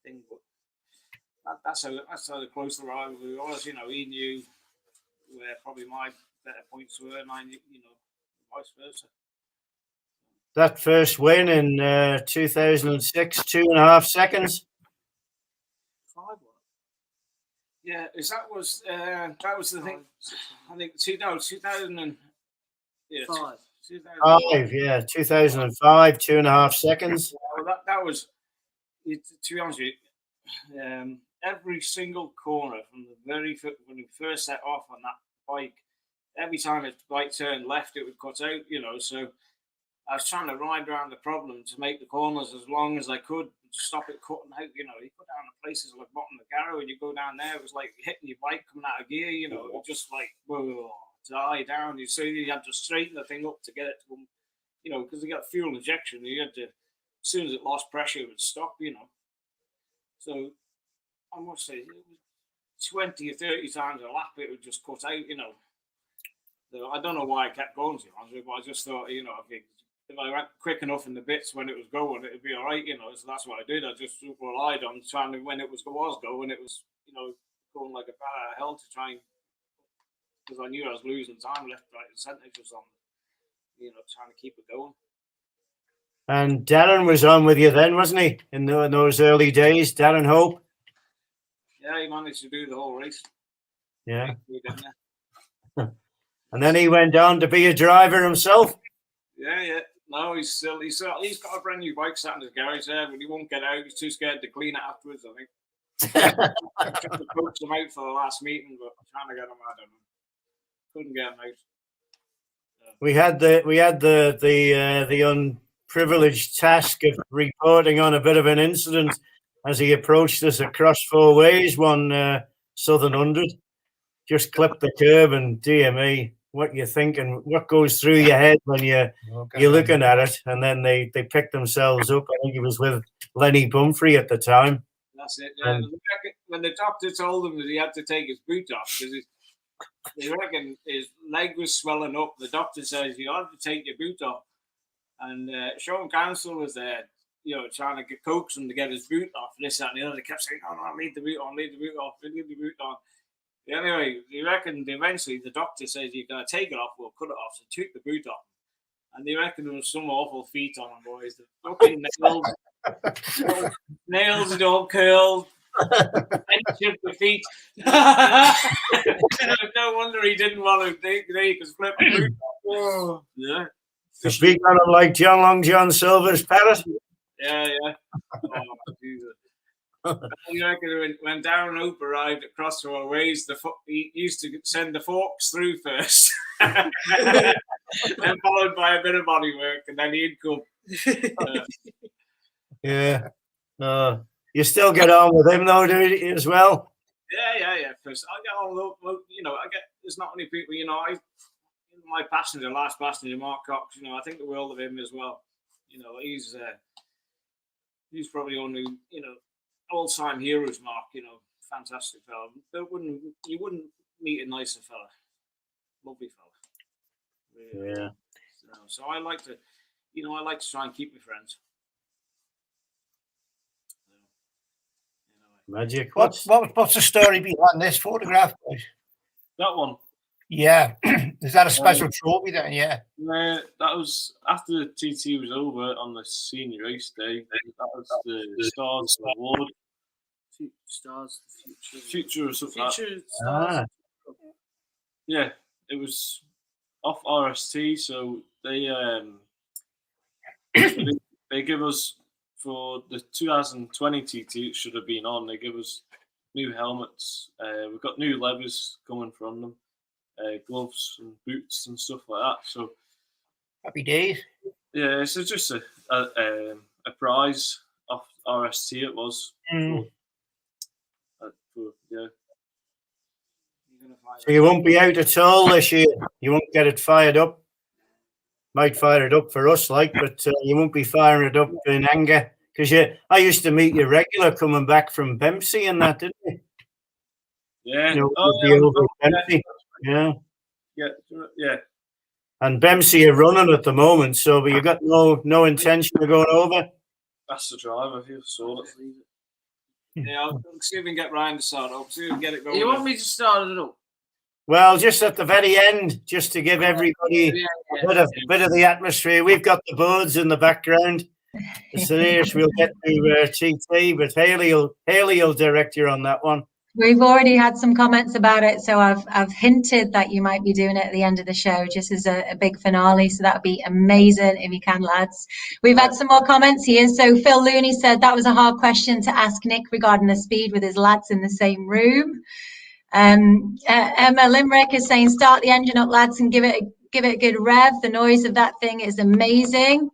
thing, but that's how close the rivalry was. You know, he knew where probably my better points were, and I knew, you know, vice versa. That first win in 2006, 2.5 seconds. Yeah, that was the thing. I think 2000 and yeah, 5, yeah, 2005, 2.5 seconds. Well, that was, to be honest with you, every single corner from the when we first set off on that bike, every time the bike turned left, it would cut out, so I was trying to ride around the problem to make the corners as long as I could, stop it cutting out, you go down to places like bottom of the Garrow and you go down there, it was like hitting your bike coming out of gear, it just like, whoa, die down. You see, you had to straighten the thing up to get it to, because you got fuel injection, you had to, as soon as it lost pressure, it would stop, So I must say, 20 or 30 times a lap, it would just cut out, So I don't know why I kept going, to be honest, but I just thought, if I went quick enough in the bits when it was going, it'd be all right, so that's what I did. I just relied on trying to, when it was going, it was, going like a bat out of hell to try and, because I knew I was losing time left, right, and centre, just on, trying to keep it going. And Darren was on with you then, wasn't he? In those early days, Darren Hope. Yeah, he managed to do the whole race. Yeah. And then he went on to be a driver himself. Yeah. No, he's got a brand new bike sat in his garage there, but he won't get out. He's too scared to clean it afterwards, I think. I tried to coach him out for the last meeting, but I'm trying to get him out. I don't know. Couldn't get him out. We had the unprivileged task of reporting on a bit of an incident as he approached us across 4 ways, one Southern 100. Just clipped the curb, and dear me, what you thinking? What goes through your head when you're looking at it? And then they picked themselves up. I think he was with Lenny Pumphrey at the time. That's it. Yeah. When the doctor told him that he had to take his boot off because they reckon his leg was swelling up, the doctor says you have to take your boot off. And Sean Council was there, trying to coax him to get his boot off. This, that, and the other. They kept saying, "No, leave the boot on, leave the boot off, leave the boot on." Anyway, they reckon eventually the doctor says you're going to take it off, we'll cut it off. So took the boot off. And they reckon there was some awful feet on them, boys. The fucking nails had all curled. And chipped the feet. No wonder he didn't want to take his flip the boot off. Yeah. The feet on him like John Long John Silver's parrot. Yeah. Oh, Jesus. You reckon when Darren Hope arrived at Crossroad Ways, he used to send the forks through first, and followed by a bit of body work, and then he'd come. Yeah. You still get on with him though, do you, as well? Yeah. First, I get on. There's not many people. My passenger, last passenger, Mark Cox. I think the world of him as well. He's probably only all-time heroes, Mark. Fantastic fella. You wouldn't meet a nicer fella. Lovely fella. Yeah. So I like to, try and keep my friends. Magic. What's the story behind this photograph, boys? That one. Yeah. Is that a special trophy then? Yeah. That was after the TT was over on the senior race day. That was the Stars Award. Stars, Future or something. Future Stars. Yeah, it was off RST, so they give us for the 2020 TT. It should have been on. They give us new helmets. We've got new levers coming from them, gloves and boots and stuff like that. So happy days. Yeah, so just a prize off RST. It was. Yeah. So you won't be out at all this year. You won't get it fired up. Might fire it up for us, but you won't be firing it up in anger. Because I used to meet you regular coming back from Bempsey and that, didn't you? Yeah. Yeah. And Bempsey are running at the moment, but you got no intention of going over. That's the drive. I feel so. Yeah, I'll see if we can get Ryan to start up. See if we can get it going. You want me to start it up? Well, just at the very end, just to give everybody a bit of the atmosphere, we've got the boards in the background. As soon as we'll get to TT, but Hailey will direct you on that one. We've already had some comments about it, so I've hinted that you might be doing it at the end of the show, just as a big finale. So that would be amazing if you can, lads. We've had some more comments here. So Phil Looney said that was a hard question to ask Nick regarding the speed with his lads in the same room. Emma Limerick is saying, start the engine up, lads, and give it a good rev. The noise of that thing is amazing.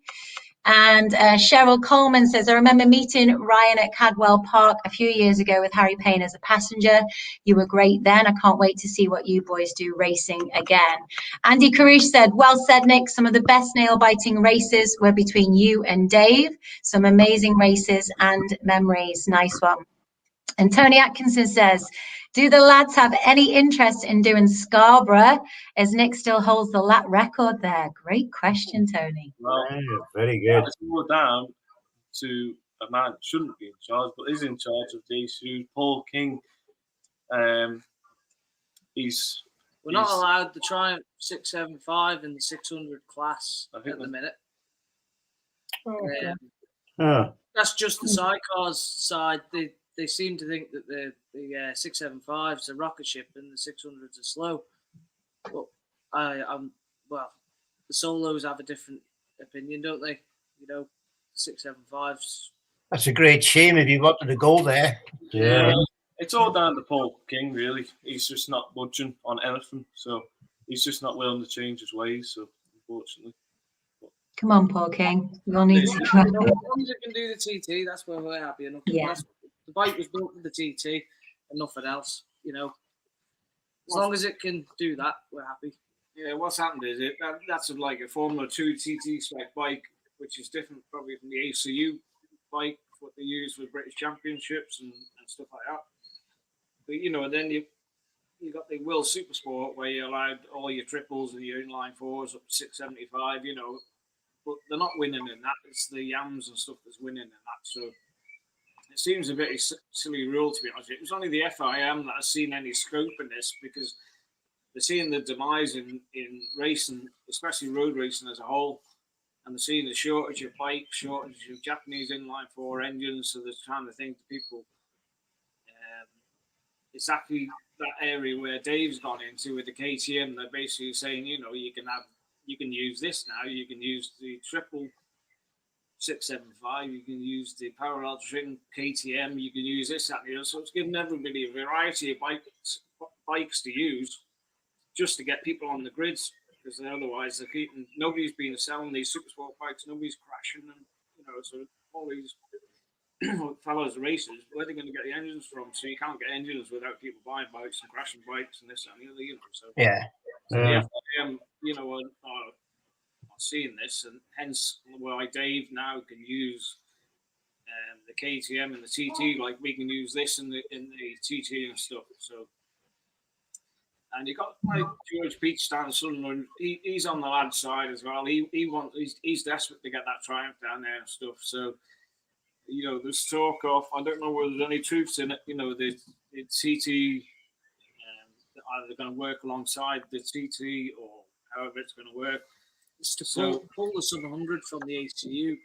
And Cheryl Coleman says, I remember meeting Ryan at Cadwell Park a few years ago with Harry Payne as a passenger. You were great then. I can't wait to see what you boys do racing again. Andy Karush said, well said, Nick. Some of the best nail-biting races were between you and Dave. Some amazing races and memories. Nice one. And Tony Atkinson says, do the lads have any interest in doing Scarborough, as Nick still holds the lap record there? Great question, Tony. Well, very good. Let's go down to a man who shouldn't be in charge, but is in charge of the issue, Paul King. We're not allowed the Triumph 675 in the 600 class at the minute. That's just the sidecars side. They seem to think that the 675's a rocket ship and the 600's are slow. But the solos have a different opinion, don't they? You know, 675's. That's a great shame if you wanted to go there. Yeah. It's all down to Paul King, really. He's just not budging on anything, so he's just not willing to change his ways. So, unfortunately. Come on, Paul King. We all need to go. As long as it can do the TT, that's where we're happy enough. Yeah. The bike was built for the TT and nothing else, you know. As long as it can do that, we're happy. Yeah, what's happened is that's like a Formula 2 TT spec bike, which is different probably from the ACU bike, what they use with British Championships and stuff like that. But, you know, and then you got the World Supersport where you allowed all your triples and your inline fours up to 675, you know. But they're not winning in that. It's the Yams and stuff that's winning in that. So it seems a bit of a silly rule, to be honest. It was only the FIM that has seen any scope in this, because they're seeing the demise in racing, especially road racing as a whole, and they're seeing the shortage of bikes, shortage of Japanese inline four engines. So they're trying to think to people exactly that area where Dave's gone into with the KTM. They're basically saying, you know, you can use this now. You can use the triple 675. You can use the parallel trim KTM. You can use this, that, and the other. So it's giving everybody a variety of bikes to use, just to get people on the grids, because otherwise they're keeping. Nobody's been selling these super sport bikes. Nobody's crashing them. You know, so all these fellows racers, where are they going to get the engines from? So you can't get engines without people buying bikes and crashing bikes and this and the other. You know, so yeah. You know, are seeing this, and hence why Dave now can use the KTM and the TT like we can use this in the TT and stuff. So, and you got like George Peachstand Sunderland. He's on the lad side as well. He's desperate to get that Triumph down there and stuff. So, you know, there's talk of, I don't know whether there's any truths in it. You know, the TT. Either going to work alongside the TT or however it's going to work. It's to pull the 700 from the ACU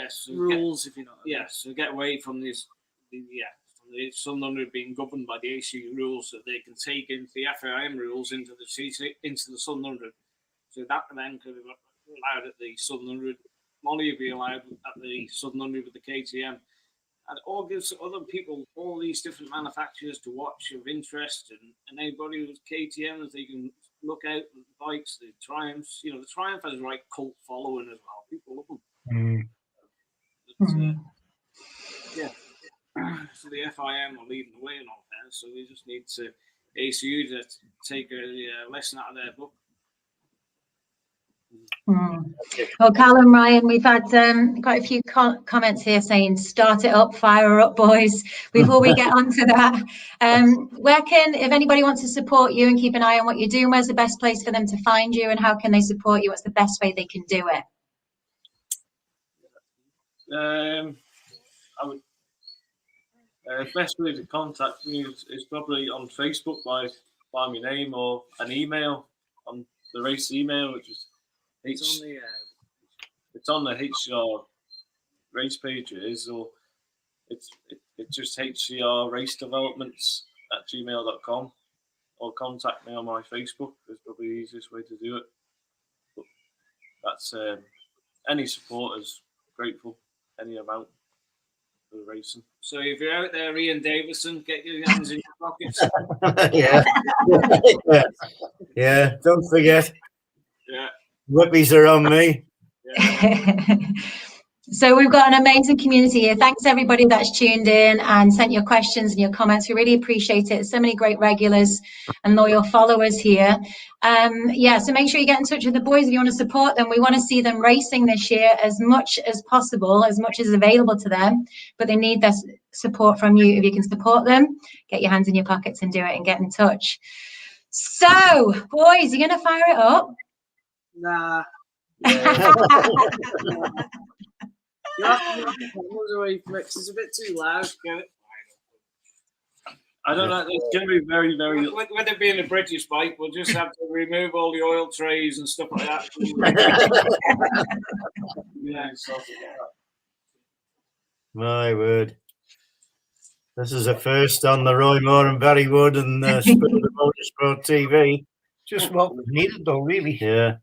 so rules, if you know. So get away from this, from the 700 being governed by the ACU rules, so they can take into the FIM rules into the TT, into the 700. So that then could be allowed at the 700. Molly would be allowed at the 700 with the KTM. And it all gives other people, all these different manufacturers to watch of interest, and anybody with KTMs, they can look out at the bikes, the Triumphs. You know, the Triumph has a right cult following as well. People love them. So the FIM are leading the way in all that. So we just need to ACU to take a lesson out of their book. Well, Callum and Ryan, we've had quite a few comments here saying, start it up, fire her up, boys. Before we get on to that, if anybody wants to support you and keep an eye on what you're doing, where's the best place for them to find you, and how can they support you? What's the best way they can do it? Best way to contact me is probably on Facebook by by my name or an email on the race email, which is It's on the HCR race page, it is, or it's just hcrracedevelopments@gmail.com, or contact me on my Facebook. Is probably the easiest way to do it. But that's any support is grateful, any amount for the racing. So if you're out there, Ian Davison, get your hands in your pockets. Yeah. Yeah, don't forget. Yeah. Whippies are on me. Yeah. So we've got an amazing community here. Thanks everybody that's tuned in and sent your questions and your comments. We really appreciate it. So many great regulars and loyal followers here. So make sure you get in touch with the boys if you want to support them. We want to see them racing this year as much as possible, as much as available to them, but they need their support from you. If you can support them, get your hands in your pockets and do it and get in touch. So boys, you're going to fire it up? Nah. Yeah. You have to move the cameras away from it 'cause it's a bit too loud. I don't know. It's going to be very, very. With it being a British bike, we'll just have to remove all the oil trays and stuff like that. Yeah. My word. This is a first on the Roy Moore and Barry Wood and Spirit of Motorsport TV. Just what was needed, though, really. Yeah.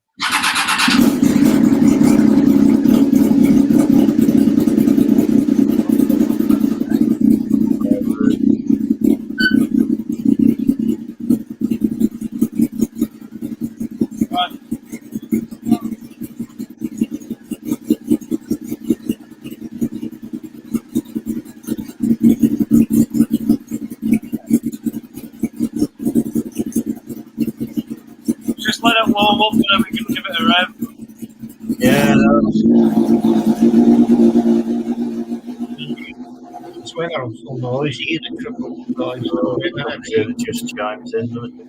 Just let it warm up and then we can give it a rev. Yeah. It's when I'm so noisy, the triple guys. It just chimes in, doesn't it?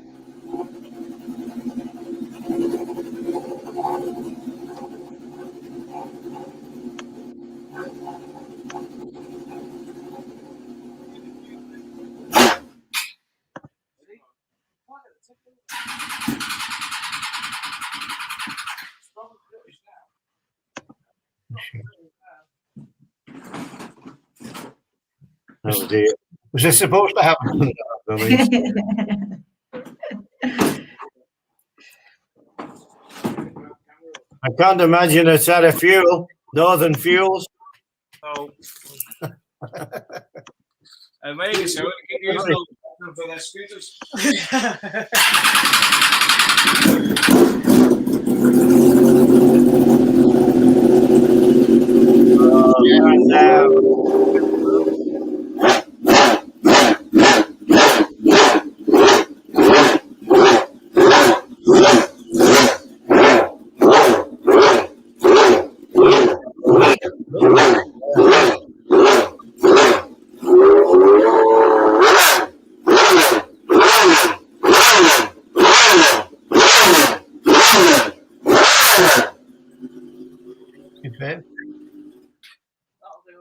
Oh dear. Was this supposed to happen? I can't imagine it's out of fuel. Northern Fuels. Oh. Maybe so. We can use those for their scooters.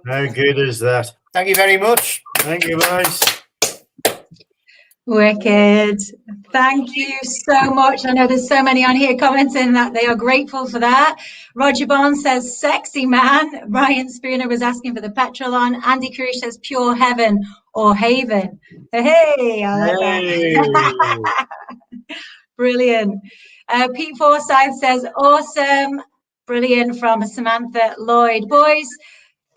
How good is that? Thank you very much. Thank you, boys. Wicked. Thank you so much. I know there's so many on here commenting that they are grateful for that. Roger Barnes says, sexy man. Ryan Spooner was asking for the petrol on. Andy Cruz says, pure heaven or haven. Hey, I like that. Brilliant. Pete Forsyth says, awesome. Brilliant from Samantha Lloyd. Boys,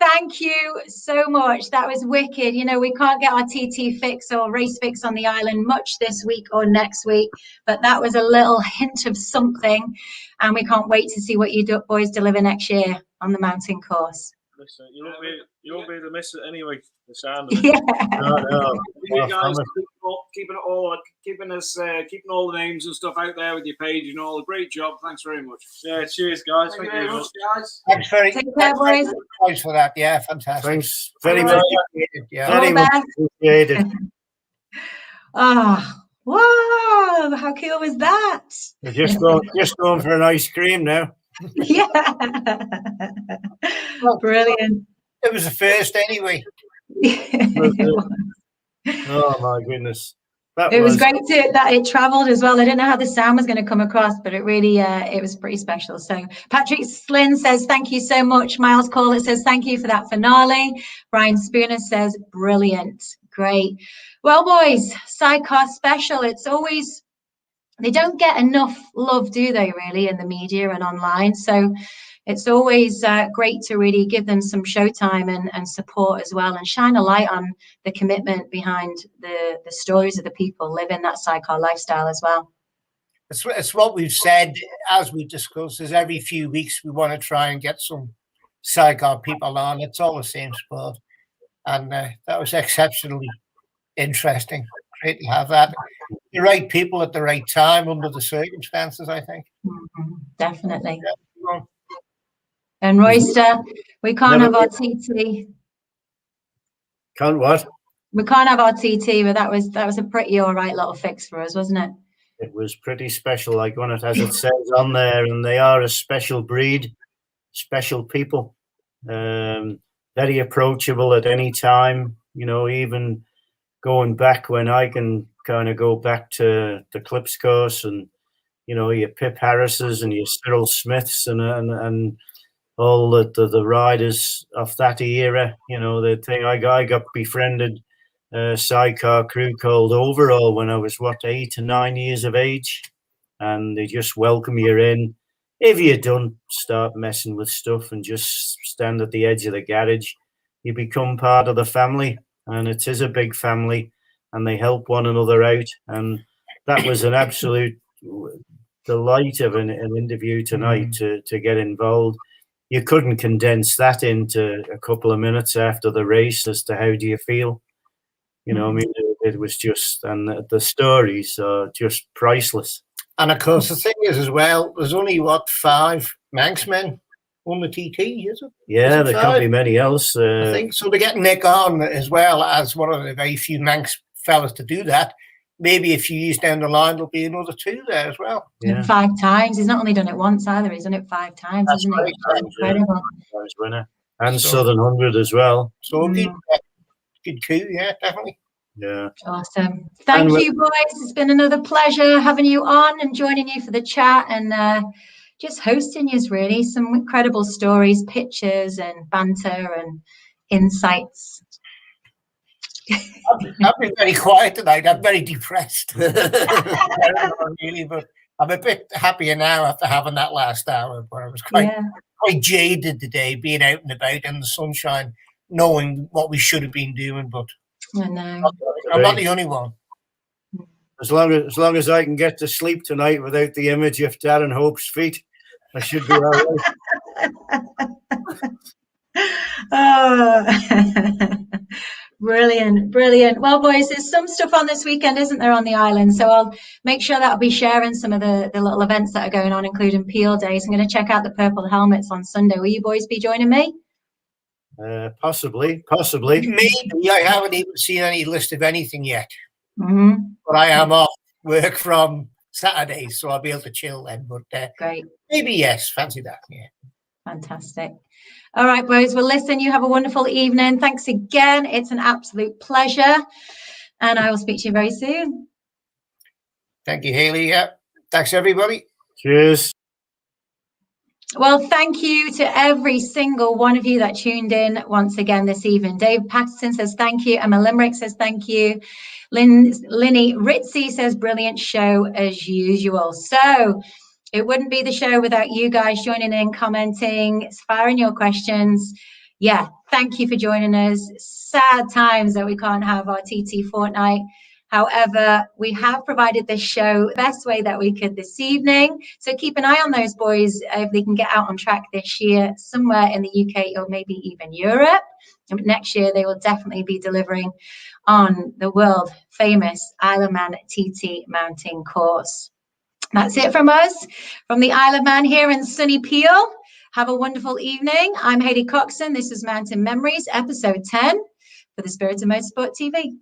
thank you so much. That was wicked. You know, we can't get our TT fix or race fix on the island much this week or next week, but that was a little hint of something. And we can't wait to see what you boys deliver next year on the mountain course. Listen, you won't be able to miss it anyway. The sound of it. Yeah. No. You guys keeping all the names and stuff out there with your page and all. Great job. Thanks very much. Yeah, cheers, guys. Thank you very much, guys. Thanks very Take care, boys. much for that. Yeah, fantastic. Thanks very much. Yeah. Very much appreciated. Oh, wow. How cool was that? We're just going for an ice cream now. Yeah. Brilliant. It was the first anyway. Oh my goodness. It was great that it travelled as well. I didn't know how the sound was going to come across, but it really, it was pretty special. So Patrick Slynn says, thank you so much. Miles Corlett says, thank you for that finale. Brian Spooner says, brilliant. Great. Well, boys, Sidecar special. It's always, they don't get enough love, do they, really, in the media and online? So it's always great to really give them some showtime and support as well, and shine a light on the commitment behind the stories of the people living that sidecar lifestyle as well. It's what we've said, as we discussed, is every few weeks we want to try and get some sidecar people on. It's all the same sport. And that was exceptionally interesting. Great to have that. The right people at the right time under the circumstances, I think. Definitely. Yeah. And Royster, we can't have our TT. Can't what? We can't have our TT, but that was a pretty all right little fix for us, wasn't it? It was pretty special, like when it, as it says on there, and they are a special breed, special people, very approachable at any time. You know, even going back when I can kind of go back to the Clips course, and you know, your Pip Harrises and your Cyril Smiths and all the riders of that era. You know, the thing I got befriended sidecar crew called Overall when I was 8 or 9 years of age, and they just welcome you in. If you don't start messing with stuff and just stand at the edge of the garage, you become part of the family, and it is a big family, and they help one another out. And that was an absolute delight of an interview tonight to get involved. You couldn't condense that into a couple of minutes after the race as to how do you feel. You know, I mean, it was just, and the stories are just priceless. And of course, the thing is as well, there's only 5 Manx men on the TT, is it? Yeah, there can't be many else. I think so. To get Nick on as well as one of the very few Manx fellas to do that. Maybe a few years down the line, there'll be another 2 there as well. Yeah. 5 times. He's not only done it once either. He's done it 5 times, That's isn't right, it? That's incredible. Winner. And Southern 100 as well. So good coup, yeah, definitely. Yeah. Awesome. Thank you, boys. It's been another pleasure having you on and joining you for the chat and just hosting you, really. Some incredible stories, pictures and banter and insights. I've been very quiet tonight. I'm very depressed. Really, but I'm a bit happier now after having that last hour where I was quite jaded today, being out and about in the sunshine, knowing what we should have been doing. But I know. I'm not the only one. As long as I can get to sleep tonight without the image of Darren Hope's feet, I should be all right. Oh. Brilliant, brilliant. Well, boys, there's some stuff on this weekend, isn't there, on the island? So I'll make sure that I'll be sharing some of the little events that are going on, including Peel Days. I'm going to check out the Purple Helmets on Sunday. Will you boys be joining me? Possibly. Maybe. I haven't even seen any list of anything yet. But I am off work from Saturday, so I'll be able to chill then. But great. Maybe yes. Fancy that. Yeah. Fantastic. All right, boys. Well, listen, you have a wonderful evening. Thanks again. It's an absolute pleasure. And I will speak to you very soon. Thank you, Hailey. Yeah. Thanks, everybody. Cheers. Well, thank you to every single one of you that tuned in once again this evening. Dave Patterson says thank you. Emma Limerick says thank you. Linny Ritzy says brilliant show as usual. So it wouldn't be the show without you guys joining in, commenting, firing your questions. Yeah, thank you for joining us. Sad times that we can't have our TT fortnight. However, we have provided this show the best way that we could this evening. So keep an eye on those boys if they can get out on track this year, somewhere in the UK or maybe even Europe. And next year, they will definitely be delivering on the world famous Isle of Man TT mountain course. That's it from us, from the Isle of Man here in sunny Peel. Have a wonderful evening. I'm Hailey Coxon. This is Mountain Memories, episode 10 for the Spirit of Motorsport TV.